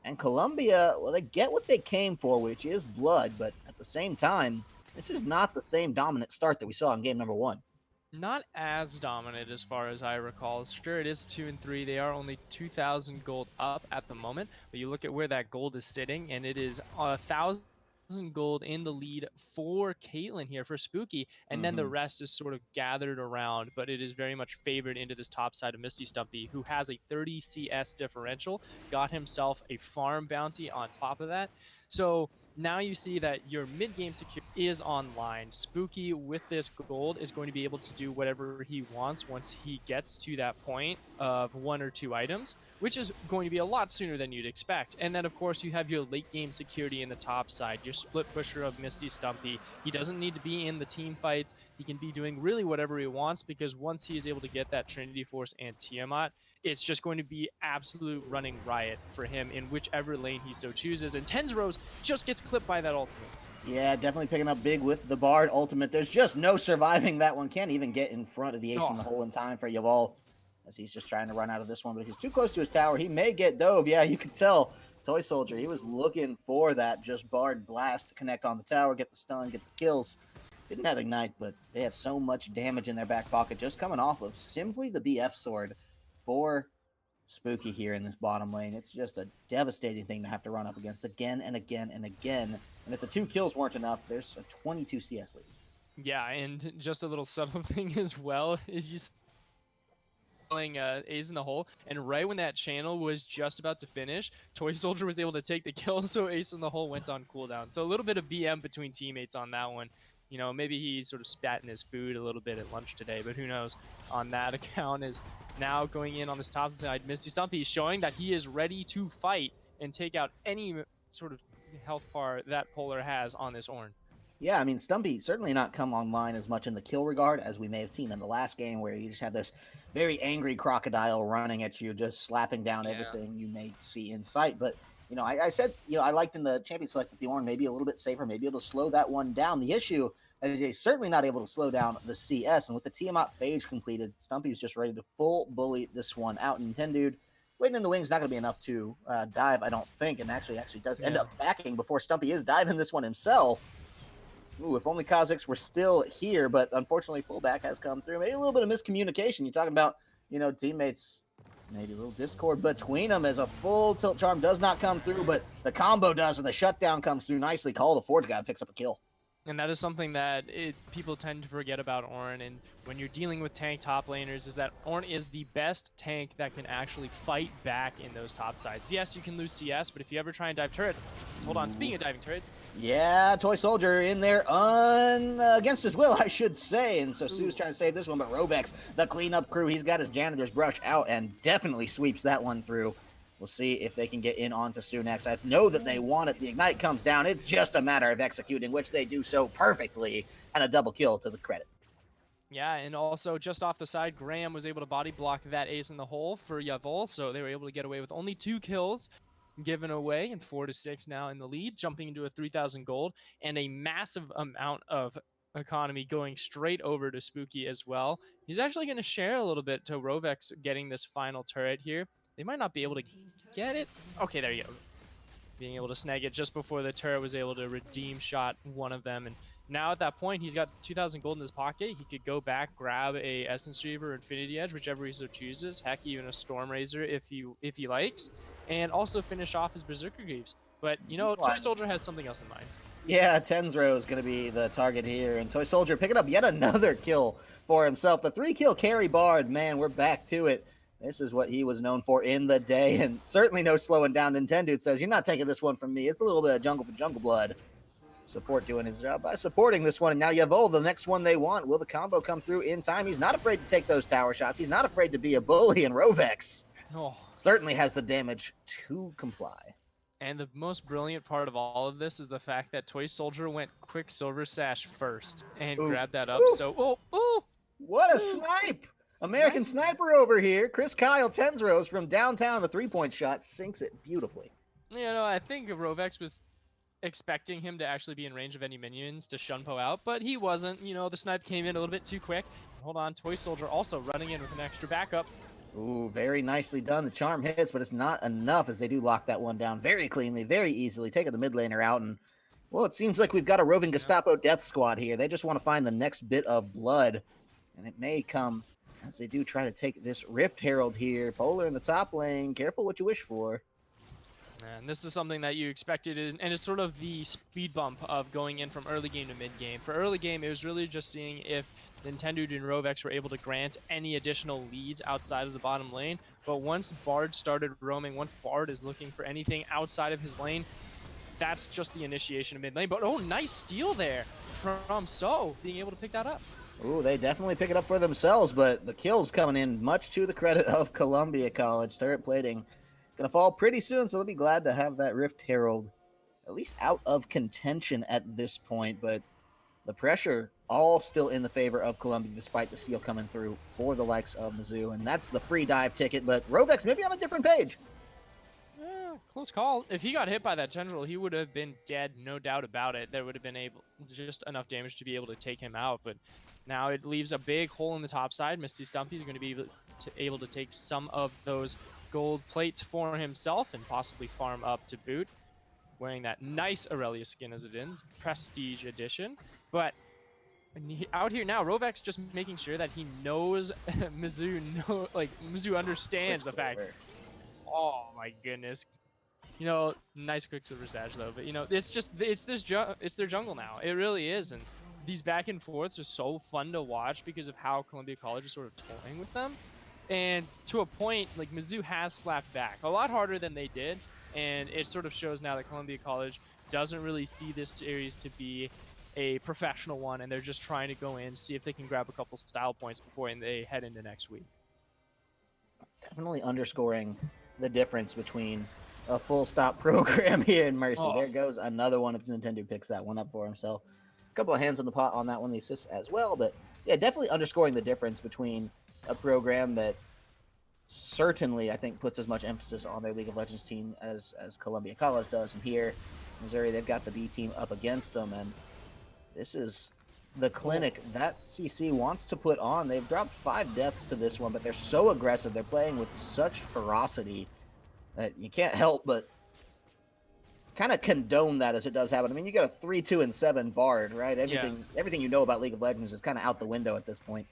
And Columbia, well, they get what they came for, which is blood, but at the same time, this is not the same dominant start that we saw in game number 1. Not as dominant as far as I recall. Sure, it is 2 and 3. They are only 2,000 gold up at the moment, but you look at where that gold is sitting, and it is 1,000 gold in the lead for Caitlyn here, for Spooky, and then the rest is sort of gathered around, but it is very much favored into this top side of Misty Stumpy, who has a 30 CS differential, got himself a farm bounty on top of that. So now you see that your mid-game security is online. Spooky, with this gold, is going to be able to do whatever he wants once he gets to that point of 1 or 2 items, which is going to be a lot sooner than you'd expect. And then, of course, you have your late-game security in the top side, your split pusher of Misty Stumpy. He doesn't need to be in the team fights. He can be doing really whatever he wants, because once he is able to get that Trinity Force and Tiamat, it's just going to be absolute running riot for him in whichever lane he so chooses. And Tenzrose just gets clipped by that ultimate. Yeah, definitely picking up big with the Bard ultimate. There's just no surviving that one. Can't even get in front of the ace in the hole in time for Yavol, as he's just trying to run out of this one. But he's too close to his tower. He may get dove. Yeah, you can tell. Toy Soldier, he was looking for that just Bard blast to connect on the tower, get the stun, get the kills. Didn't have Ignite, but they have so much damage in their back pocket just coming off of simply the BF sword for Spooky here in this bottom lane. It's just a devastating thing to have to run up against again and again and again. And if the 2 kills weren't enough, there's a 22 CS lead. Yeah, and just a little subtle thing as well is you playing Ace in the Hole, and right when that channel was just about to finish, Toy Soldier was able to take the kill, so Ace in the Hole went on cooldown. So a little bit of BM between teammates on that one. You know, maybe he sort of spat in his food a little bit at lunch today, but who knows on that account. Is now going in on this top side. Misty Stumpy showing that he is ready to fight and take out any sort of health bar that Polar has on this Ornn. Yeah, I mean, Stumpy certainly not come online as much in the kill regard as we may have seen in the last game, where you just have this very angry crocodile running at you, just slapping down Yeah. everything you may see in sight. But I said, I liked in the champion select that the Ornn maybe a little bit safer, maybe able to slow that one down. The issue is he's certainly not able to slow down the CS, and with the Tiamat Phage completed, Stumpy's just ready to full bully this one out. And Dude, waiting in the wings not going to be enough to dive, I don't think, and actually does end up backing before Stumpy is diving this one himself. Ooh, if only Kha'Zix were still here, but unfortunately, fullback has come through. Maybe a little bit of miscommunication. You're talking about, teammates, maybe a little discord between them as a full tilt charm does not come through, but the combo does, and the shutdown comes through nicely. Call the Forge guy picks up a kill. And that is something that people tend to forget about Ornn, and when you're dealing with tank top laners, is that Ornn is the best tank that can actually fight back in those top sides. Yes, you can lose CS, but if you ever try and dive turret, hold on, speaking of diving turret. Yeah, Toy Soldier in there against his will, I should say. And so Sue's trying to save this one, but Rovex, the cleanup crew, he's got his janitor's brush out and definitely sweeps that one through. We'll see if they can get in onto Sue next. I know that they want it. The Ignite comes down. It's just a matter of executing, which they do so perfectly, and a double kill to the credit. Yeah, and also just off the side, Graham was able to body block that ace in the hole for Yavol, so they were able to get away with only 2 kills given away, and 4-6 now in the lead, jumping into a 3,000 gold, and a massive amount of economy going straight over to Spooky as well. He's actually going to share a little bit to Rovex getting this final turret here. They might not be able to get it. Okay, there you go. Being able to snag it just before the turret was able to redeem shot one of them, and now at that point, he's got 2,000 gold in his pocket. He could go back, grab a Essence Reaver or Infinity Edge, whichever he so chooses. Heck, even a Storm Razor if he likes, and also finish off his Berserker Greaves. But Toy Soldier has something else in mind. Yeah, Tenzro is going to be the target here, and Toy Soldier picking up yet another kill for himself. The 3-kill carry Bard, man, we're back to it. This is what he was known for in the day, and certainly no slowing down. Nintendo says, you're not taking this one from me. It's a little bit of jungle for jungle blood. Support doing his job by supporting this one, and now Yavol, the next one they want. Will the combo come through in time? He's not afraid to take those tower shots. He's not afraid to be a bully, and Rovex certainly has the damage to comply. And the most brilliant part of all of this is the fact that Toy Soldier went Quicksilver Sash first and grabbed that up. Oof. So, What a snipe! American sniper over here. Chris Kyle Tenzrose from downtown. The 3-point shot sinks it beautifully. I think Rovex was expecting him to actually be in range of any minions to Shunpo out, but he wasn't. The snipe came in a little bit too quick. Hold on, Toy Soldier also running in with an extra backup. Ooh, very nicely done. The charm hits, but it's not enough as they do lock that one down very cleanly, very easily, taking the mid laner out. And, well, it seems like we've got a roving Gestapo death squad here. They just want to find the next bit of blood, and it may come as they do try to take this Rift Herald here. Polar in the top lane. Careful what you wish for. And this is something that you expected, and it's sort of the speed bump of going in from early game to mid game. For early game, it was really just seeing if Nintendo and Rovex were able to grant any additional leads outside of the bottom lane. But once Bard started roaming, once Bard is looking for anything outside of his lane, that's just the initiation of mid lane. But nice steal there from So, being able to pick that up. Ooh, they definitely pick it up for themselves, but the kills coming in much to the credit of Columbia College. Turret plating gonna fall pretty soon, so they'll be glad to have that Rift Herald at least out of contention at this point. But the pressure all still in the favor of Columbia, despite the steal coming through for the likes of Mizzou, and that's the free dive ticket. But Rovex maybe on a different page. Yeah, close call. If he got hit by that tendril, he would have been dead, no doubt about it. There would have been just enough damage to be able to take him out, but now it leaves a big hole in the top side. Misty Stumpy is going to be able to take some of those gold plates for himself and possibly farm up to boot, wearing that nice Aurelia skin as it is, Prestige Edition. But out here now, Rovex just making sure that he knows Mizzou understands the fact. Oh my goodness. Nice Quicksilver Sash though, but it's their jungle now. It really is, and these back and forths are so fun to watch because of how Columbia College is sort of toying with them. And to a point, like, Mizzou has slapped back a lot harder than they did, and it sort of shows now that Columbia College doesn't really see this series to be a professional one, and they're just trying to go in, see if they can grab a couple style points before they head into next week. Definitely underscoring the difference between a full stop program here in Mercy. There goes another one if Nintendo picks that one up for himself. A couple of hands on the pot on that one, the assists as well. But yeah, definitely underscoring the difference between a program that certainly, I think, puts as much emphasis on their League of Legends team as Columbia College does. And here, Missouri, they've got the B team up against them, and this is the clinic that CC wants to put on. They've dropped 5 deaths to this one, but they're so aggressive. They're playing with such ferocity that you can't help but kind of condone that as it does happen. I mean, you got a 3, 2, and 7 Bard, right? Everything you know about League of Legends is kind of out the window at this point.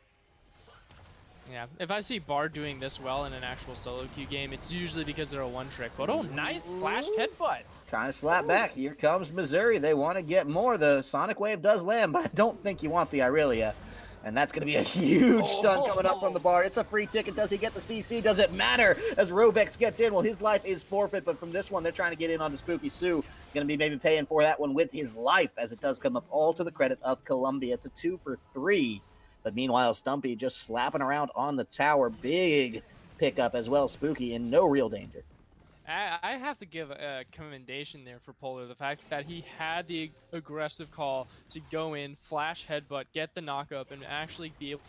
Yeah, if I see Bard doing this well in an actual solo queue game, it's usually because they're a one-trick. But oh, nice splash headbutt. Trying to slap back. Here comes Missouri. They want to get more. The Sonic Wave does land, but I don't think you want the Irelia. And that's going to be a huge stun coming up from the Bard. It's a free ticket. Does he get the CC? Does it matter as Rovex gets in? Well, his life is forfeit, but from this one, they're trying to get in on the Spooky Sue. Going to be maybe paying for that one with his life, as it does come up all to the credit of Columbia. It's a 2 for 3. But meanwhile, Stumpy just slapping around on the tower. Big pickup as well. Spooky in no real danger. I have to give a commendation there for Polar. The fact that he had the aggressive call to go in, flash headbutt, get the knockup, and actually be able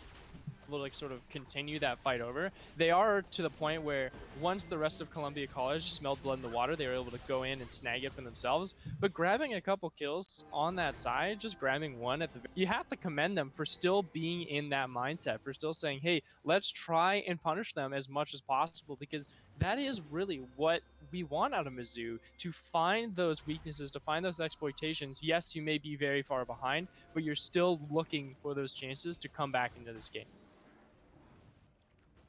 to like sort of continue that fight over. They are to the point where once the rest of Columbia College smelled blood in the water, they were able to go in and snag it for themselves. But grabbing a couple kills on that side, just grabbing one at the, you have to commend them for still being in that mindset, for still saying, hey, let's try and punish them as much as possible, because that is really what we want out of Mizzou, to find those weaknesses, to find those exploitations. Yes, you may be very far behind, but you're still looking for those chances to come back into this game.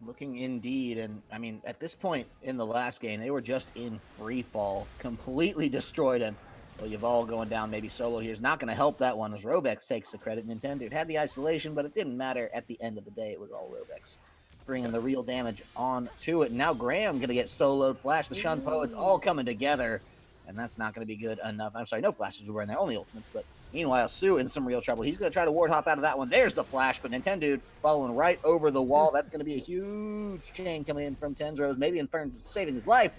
Looking indeed, and I mean, at this point in the last game, they were just in free fall, completely destroyed, and well, Yaval going down maybe solo here is not going to help that one, as Rovex takes the credit. Nintendo, it had the isolation, but it didn't matter at the end of the day. It was all Rovex bringing the real damage on to it. And now Graham going to get soloed, Flash, the Shun Poets, all coming together, and that's not going to be good enough. I'm sorry, no flashes were in there, only ultimates, but meanwhile, Sue in some real trouble. He's going to try to ward hop out of that one. There's the flash, but Nintendo following right over the wall. That's going to be a huge chain coming in from Tenzrose, maybe in terms of saving his life.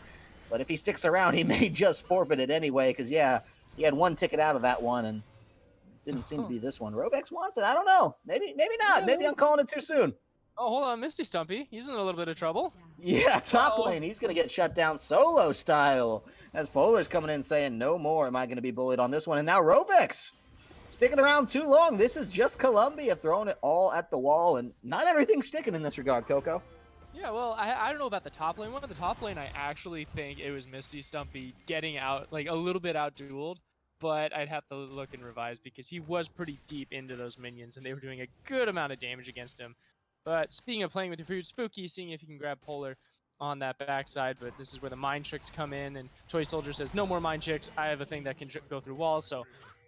But if he sticks around, he may just forfeit it anyway, because, yeah, he had one ticket out of that one, and it didn't seem to be this one. Rovex wants it. I don't know. Maybe not. Maybe I'm calling it too soon. Oh, hold on. Misty Stumpy. He's in a little bit of trouble. Yeah, top lane. He's going to get shut down solo style, as Polar's coming in saying, no more am I going to be bullied on this one. And now Rovex sticking around too long. This is just Columbia throwing it all at the wall, and not everything's sticking in this regard, Coco. Yeah, well, I don't know about the top lane. One of the top lane, I actually think it was Misty Stumpy getting out, like a little bit out-dueled, but I'd have to look and revise because he was pretty deep into those minions, and they were doing a good amount of damage against him. But speaking of playing with your food, Spooky, seeing if you can grab Polar on that backside, but this is where the mind tricks come in, and Toy Soldier says, no more mind tricks. I have a thing that can go through walls, so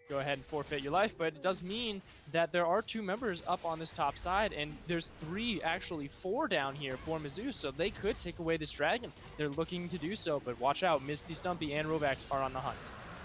go ahead and forfeit your life. But it does mean that there are 2 members up on this top side, and there's 3, actually 4 down here for Mizzou, so they could take away this dragon. They're looking to do so, but watch out. Misty, Stumpy, and Rovex are on the hunt.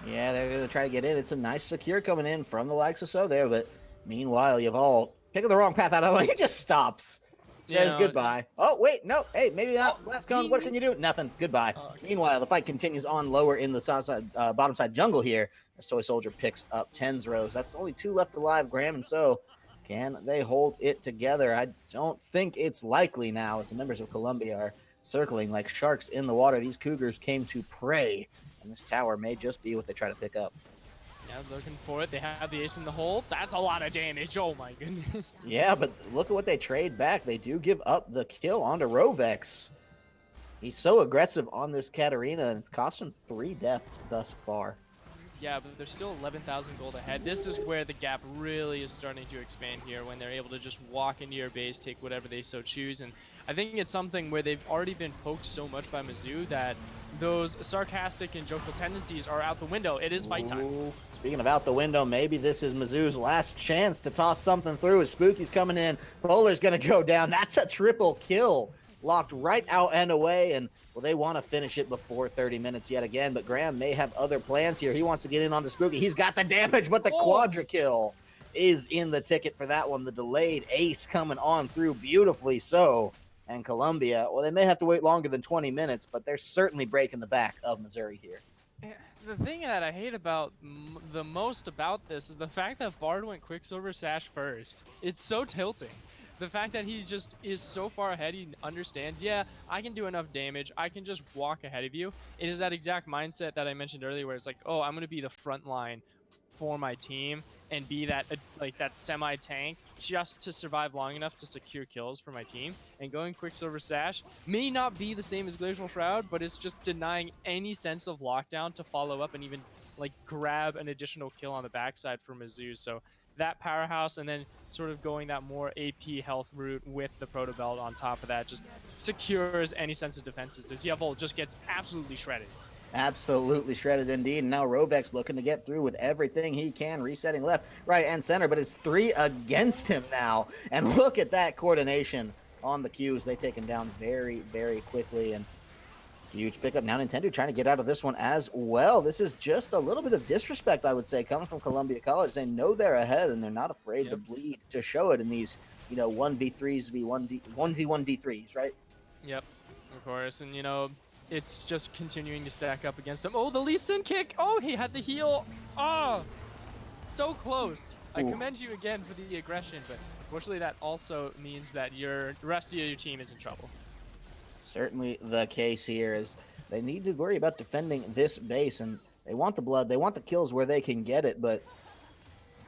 Yeah, they're going to try to get in. It's a nice secure coming in from the likes of So there, but meanwhile, you've all picking the wrong path out of the way. He just stops. Says goodbye. Oh, wait, no. Hey, maybe not. Last cone. What can you do? Nothing. Goodbye. Okay. Meanwhile, the fight continues on lower in the south side, bottom side jungle here. As Toy Soldier picks up Tenzrose. That's only 2 left alive, Graham, and So can they hold it together? I don't think it's likely now, as the members of Columbia are circling like sharks in the water. These Cougars came to prey, and this tower may just be what they try to pick up. Yeah, looking for it. They have the ace in the hole. That's a lot of damage. Oh my goodness. Yeah, but look at what they trade back. They do give up the kill onto Rovex. He's so aggressive on this Katarina, and it's cost him 3 deaths thus far. Yeah, but there's still 11,000 gold ahead. This is where the gap really is starting to expand here, when they're able to just walk into your base, take whatever they so choose. And I think it's something where they've already been poked so much by Mizzou that those sarcastic and jovial tendencies are out the window. It is fight time. Speaking of out the window, maybe this is Mizzou's last chance to toss something through. As Spooky's coming in, Polar's going to go down. That's a triple kill. Locked right out and away, and well, they want to finish it before 30 minutes yet again, but Graham may have other plans here. He wants to get in onto Spooky. He's got the damage, but the quadra kill is in the ticket for that one. The delayed ace coming on through beautifully so. And Columbia, well, they may have to wait longer than 20 minutes, but they're certainly breaking the back of Missouri here. The thing that I hate about the most about this is the fact that Bard went Quicksilver Sash first. It's so tilting. The fact that he just is so far ahead, he understands, yeah, I can do enough damage. I can just walk ahead of you. It is that exact mindset that I mentioned earlier where it's like, oh, I'm going to be the front line for my team and be that like that semi tank just to survive long enough to secure kills for my team. And going Quicksilver Sash may not be the same as Glacial Shroud, but it's just denying any sense of lockdown to follow up and even like grab an additional kill on the backside for Mizzou. So that powerhouse and then sort of going that more AP health route with the Proto Belt on top of that just secures any sense of defenses as Yevol just gets absolutely shredded. Absolutely shredded indeed. And now Rovex looking to get through with everything he can, resetting left, right, and center. But it's 3 against him now. And look at that coordination on the Qs. They take him down very, very quickly. And huge pickup. Now Nintendo trying to get out of this one as well. This is just a little bit of disrespect, I would say, coming from Columbia College. They know they're ahead, and they're not afraid to bleed, to show it in these, 1v3s, 1v1v3s, right? Yep, of course. And, it's just continuing to stack up against him. Oh, the Lee Sin kick! Oh, he had the heal! Oh, so close. I commend you again for the aggression, but unfortunately that also means that the rest of your team is in trouble. Certainly the case here is they need to worry about defending this base, and they want the blood, they want the kills where they can get it, but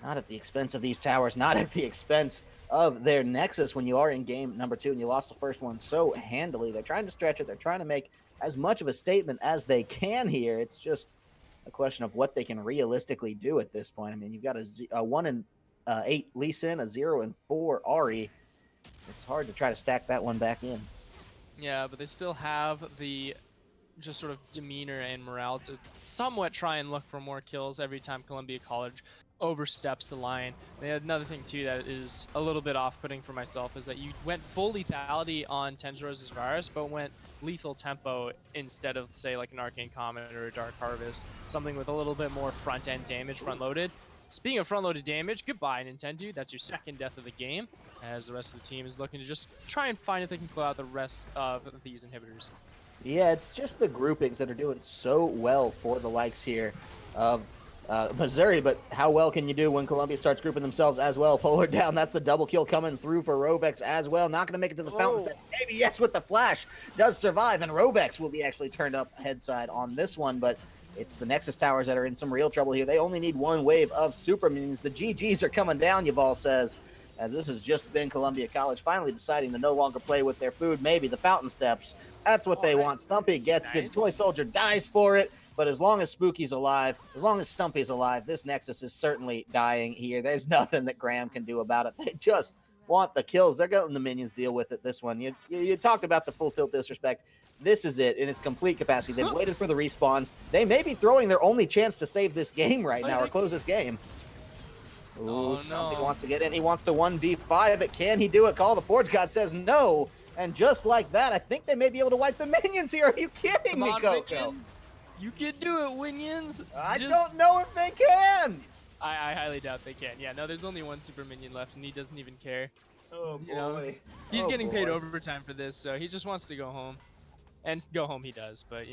not at the expense of these towers, not at the expense of their Nexus when you are in game number 2 and you lost the first one so handily. They're trying to stretch it. They're trying to make as much of a statement as they can here. It's just a question of what they can realistically do at this point. I mean, you've got a 1 and 8 Lee Sin, a 0 and 4 Ari. It's hard to try to stack that one back in. Yeah, but they still have the just sort of demeanor and morale to somewhat try and look for more kills every time Columbia College oversteps the line. And another thing too that is a little bit off-putting for myself is that you went full lethality on Tenjiro's virus, but went lethal tempo instead of say like an Arcane Comet or a Dark Harvest, something with a little bit more front-end damage front-loaded. Speaking of front-loaded damage, goodbye Nintendo. That's your second death of the game, as the rest of the team is looking to just try and find if they can clear out the rest of these inhibitors. Yeah, it's just the groupings that are doing so well for the likes here of Missouri, but how well can you do when Columbia starts grouping themselves as well? Polar down, that's the double kill coming through for Rovex as well. Not going to make it to the fountain. Maybe yes with the flash. Does survive, and Rovex will be actually turned up head side on this one, but it's the Nexus Towers that are in some real trouble here. They only need one wave of super minions. The GGs are coming down, Yuval says. As this has just been Columbia College finally deciding to no longer play with their food. Maybe the fountain steps. That's what they want. Stumpy gets it. Toy Soldier dies for it. But as long as Spooky's alive, as long as Stumpy's alive, this Nexus is certainly dying here. There's nothing that Graham can do about it. They just want the kills. They're letting the minions deal with it this one. You talked about the full tilt disrespect. This is it in its complete capacity. They've waited for the respawns. They may be throwing their only chance to save this game right now or close this game. Ooh, oh, Stumpy no. wants to get in. He wants to 1v5 it. Can he do it? Call the Forge God says no. And just like that, I think they may be able to wipe the minions here. Are you kidding me, Coco? Winions. You can do it, Winions. I don't know if they can. I highly doubt they can. Yeah, no, there's only one super minion left, and he doesn't even care. Oh, boy. He's getting paid overtime for this, so he just wants to go home. And go home he does, but,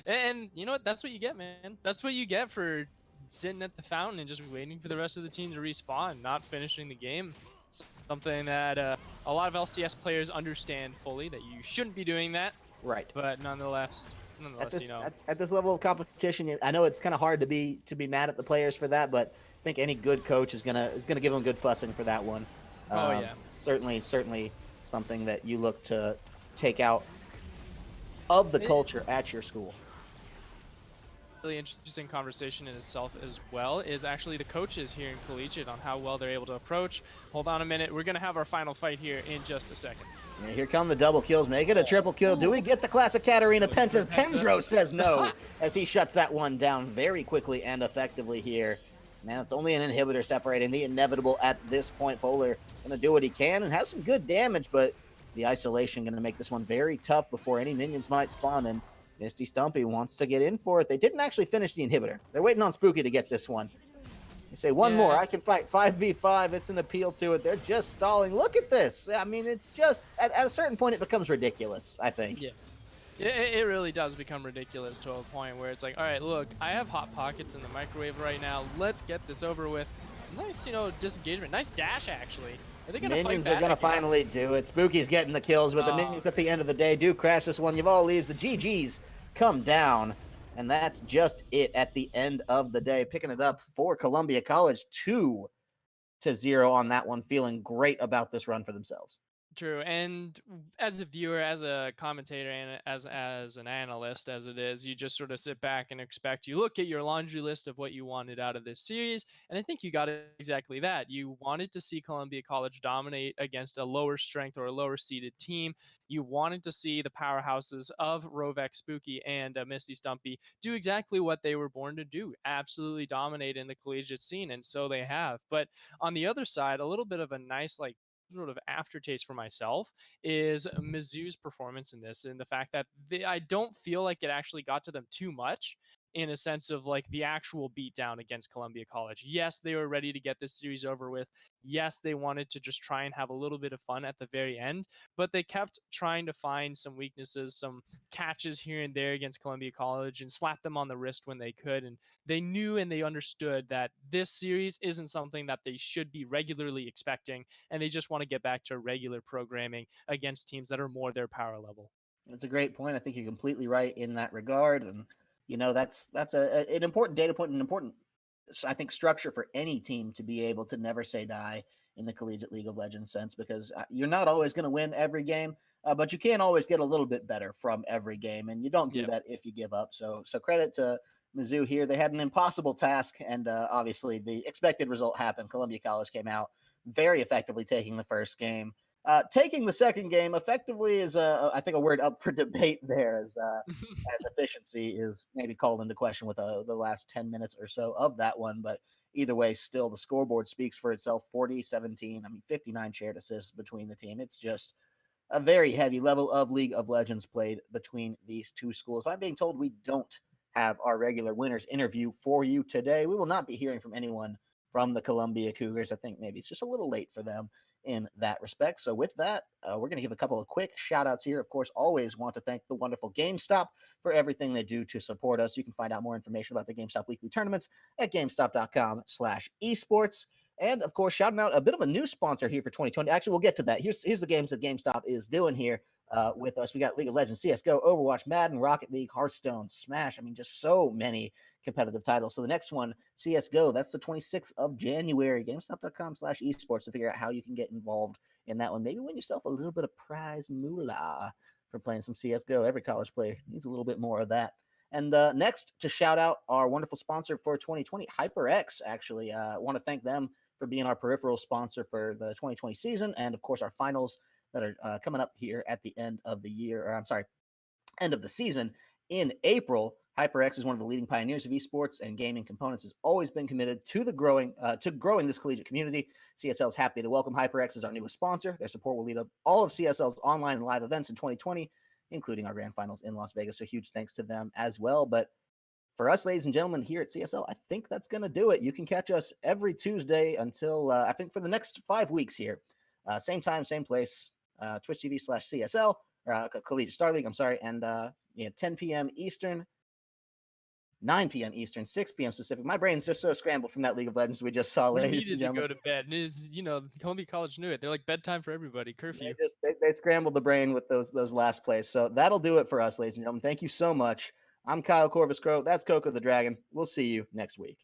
And you know what? That's what you get, man. That's what you get for sitting at the fountain and just waiting for the rest of the team to respawn, not finishing the game. It's something that a lot of LCS players understand fully, that you shouldn't be doing that. Right. But nonetheless, at this level of competition, I know it's kind of hard to be mad at the players for that, but I think any good coach is gonna give them good fussing for that one. Oh yeah. Certainly something that you look to take out of the culture at your school. Really interesting conversation in itself as well is actually the coaches here in Collegiate on how well they're able to approach. Hold on a minute, we're gonna have our final fight here in just a second. Yeah, here come the double kills. Make it a triple kill. Do we get the classic Katarina Pentas? Tenzro says no as he shuts that one down very quickly and effectively here. Now it's only an inhibitor separating the inevitable at this point. Polar gonna do what he can and has some good damage, but the isolation gonna make this one very tough before any minions might spawn in. Misty Stumpy wants to get in for it. They didn't actually finish the inhibitor. They're waiting on Spooky to get this one. They say, one more. I can fight 5v5. It's an appeal to it. They're just stalling. Look at this. I mean, it's just, at a certain point, it becomes ridiculous, I think. Yeah. It really does become ridiculous to a point where it's like, all right, look, I have hot pockets in the microwave right now. Let's get this over with. Nice, disengagement. Nice dash, actually. Are they gonna fight Minions are back gonna again? finally do it. Spooky's getting the kills, but the Oh, minions at the end of the day do crash this one. Yaval leaves. The GGs come down, and that's just it at the end of the day. Picking it up for Columbia College, 2-0 on that one. Feeling great about this run for themselves. true. And as a viewer, as a commentator, and as an analyst, as it is, you just sort of sit back and expect. You look at your laundry list of what you wanted out of this series, and I think you got exactly that. You wanted to see Columbia College dominate against a lower strength or a lower seeded team. You wanted to see the powerhouses of Rovek Spooky and Misty Stumpy do exactly what they were born to do: absolutely dominate in the collegiate scene, and so they have. But on the other side, a little bit of a nice sort of aftertaste for myself is Mizzou's performance in this, and the fact that I don't feel like it actually got to them too much in a sense of like the actual beatdown against Columbia College. Yes, they were ready to get this series over with. Yes, they wanted to just try and have a little bit of fun at the very end, but they kept trying to find some weaknesses, some catches here and there against Columbia College and slap them on the wrist when they could. And they knew and they understood that this series isn't something that they should be regularly expecting, and they just want to get back to regular programming against teams that are more their power level. That's a great point. I think you're completely right in that regard, and that's an important data point, an important, I think, structure for any team to be able to never say die in the collegiate League of Legends sense, because you're not always going to win every game, but you can always get a little bit better from every game, and you don't do Yep. that if you give up. So credit to Mizzou here. They had an impossible task, and obviously the expected result happened. Columbia College came out very effectively, taking the first game. Taking the second game effectively is, I think, a word up for debate there, as efficiency is maybe called into question with the last 10 minutes or so of that one. But either way, still the scoreboard speaks for itself. 40-17. I mean, 59 shared assists between the team. It's just a very heavy level of League of Legends played between these two schools. I'm being told we don't have our regular winners interview for you today. We will not be hearing from anyone from the Columbia Cougars. I think maybe it's just a little late for them in that respect. So with that, we're going to give a couple of quick shout outs here. Of course, always want to thank the wonderful GameStop for everything they do to support us. You can find out more information about the GameStop weekly tournaments at gamestop.com/esports. And of course, shouting out a bit of a new sponsor here for 2020. Actually, we'll get to that. Here's the games that GameStop is doing here with us. We got League of Legends, CS:GO, Overwatch, Madden, Rocket League, Hearthstone, Smash. I mean, just so many competitive titles. So the next one, CS:GO, that's the 26th of January. GameStop.com/esports to figure out how you can get involved in that one. Maybe win yourself a little bit of prize moolah for playing some CS:GO. Every college player needs a little bit more of that. And next, to shout out our wonderful sponsor for 2020, HyperX. Actually, I want to thank them for being our peripheral sponsor for the 2020 season, and of course our finals that are coming up here at the end of the year, or I'm sorry, end of the season in April. HyperX is one of the leading pioneers of esports and gaming components. Has always been committed to growing this collegiate community. CSL is happy to welcome HyperX as our newest sponsor. Their support will lead up all of CSL's online and live events in 2020, including our grand finals in Las Vegas. So huge thanks to them as well. But for us, ladies and gentlemen, here at CSL, I think that's going to do it. You can catch us every Tuesday until, I think, for the next 5 weeks here. Same time, same place, Twitch TV/CSL, or Collegiate Star League, I'm sorry. And 10 p.m. Eastern, 9 p.m. Eastern, 6 p.m. Pacific. My brain's just so scrambled from that League of Legends we just saw, We ladies and needed to gentlemen. go to bed. And Columbia College knew it. They're like bedtime for everybody, They curfew. just they scrambled the brain with those last plays. So that'll do it for us, ladies and gentlemen. Thank you so much. I'm Kyle Corvus Crow. That's Coco the Dragon. We'll see you next week.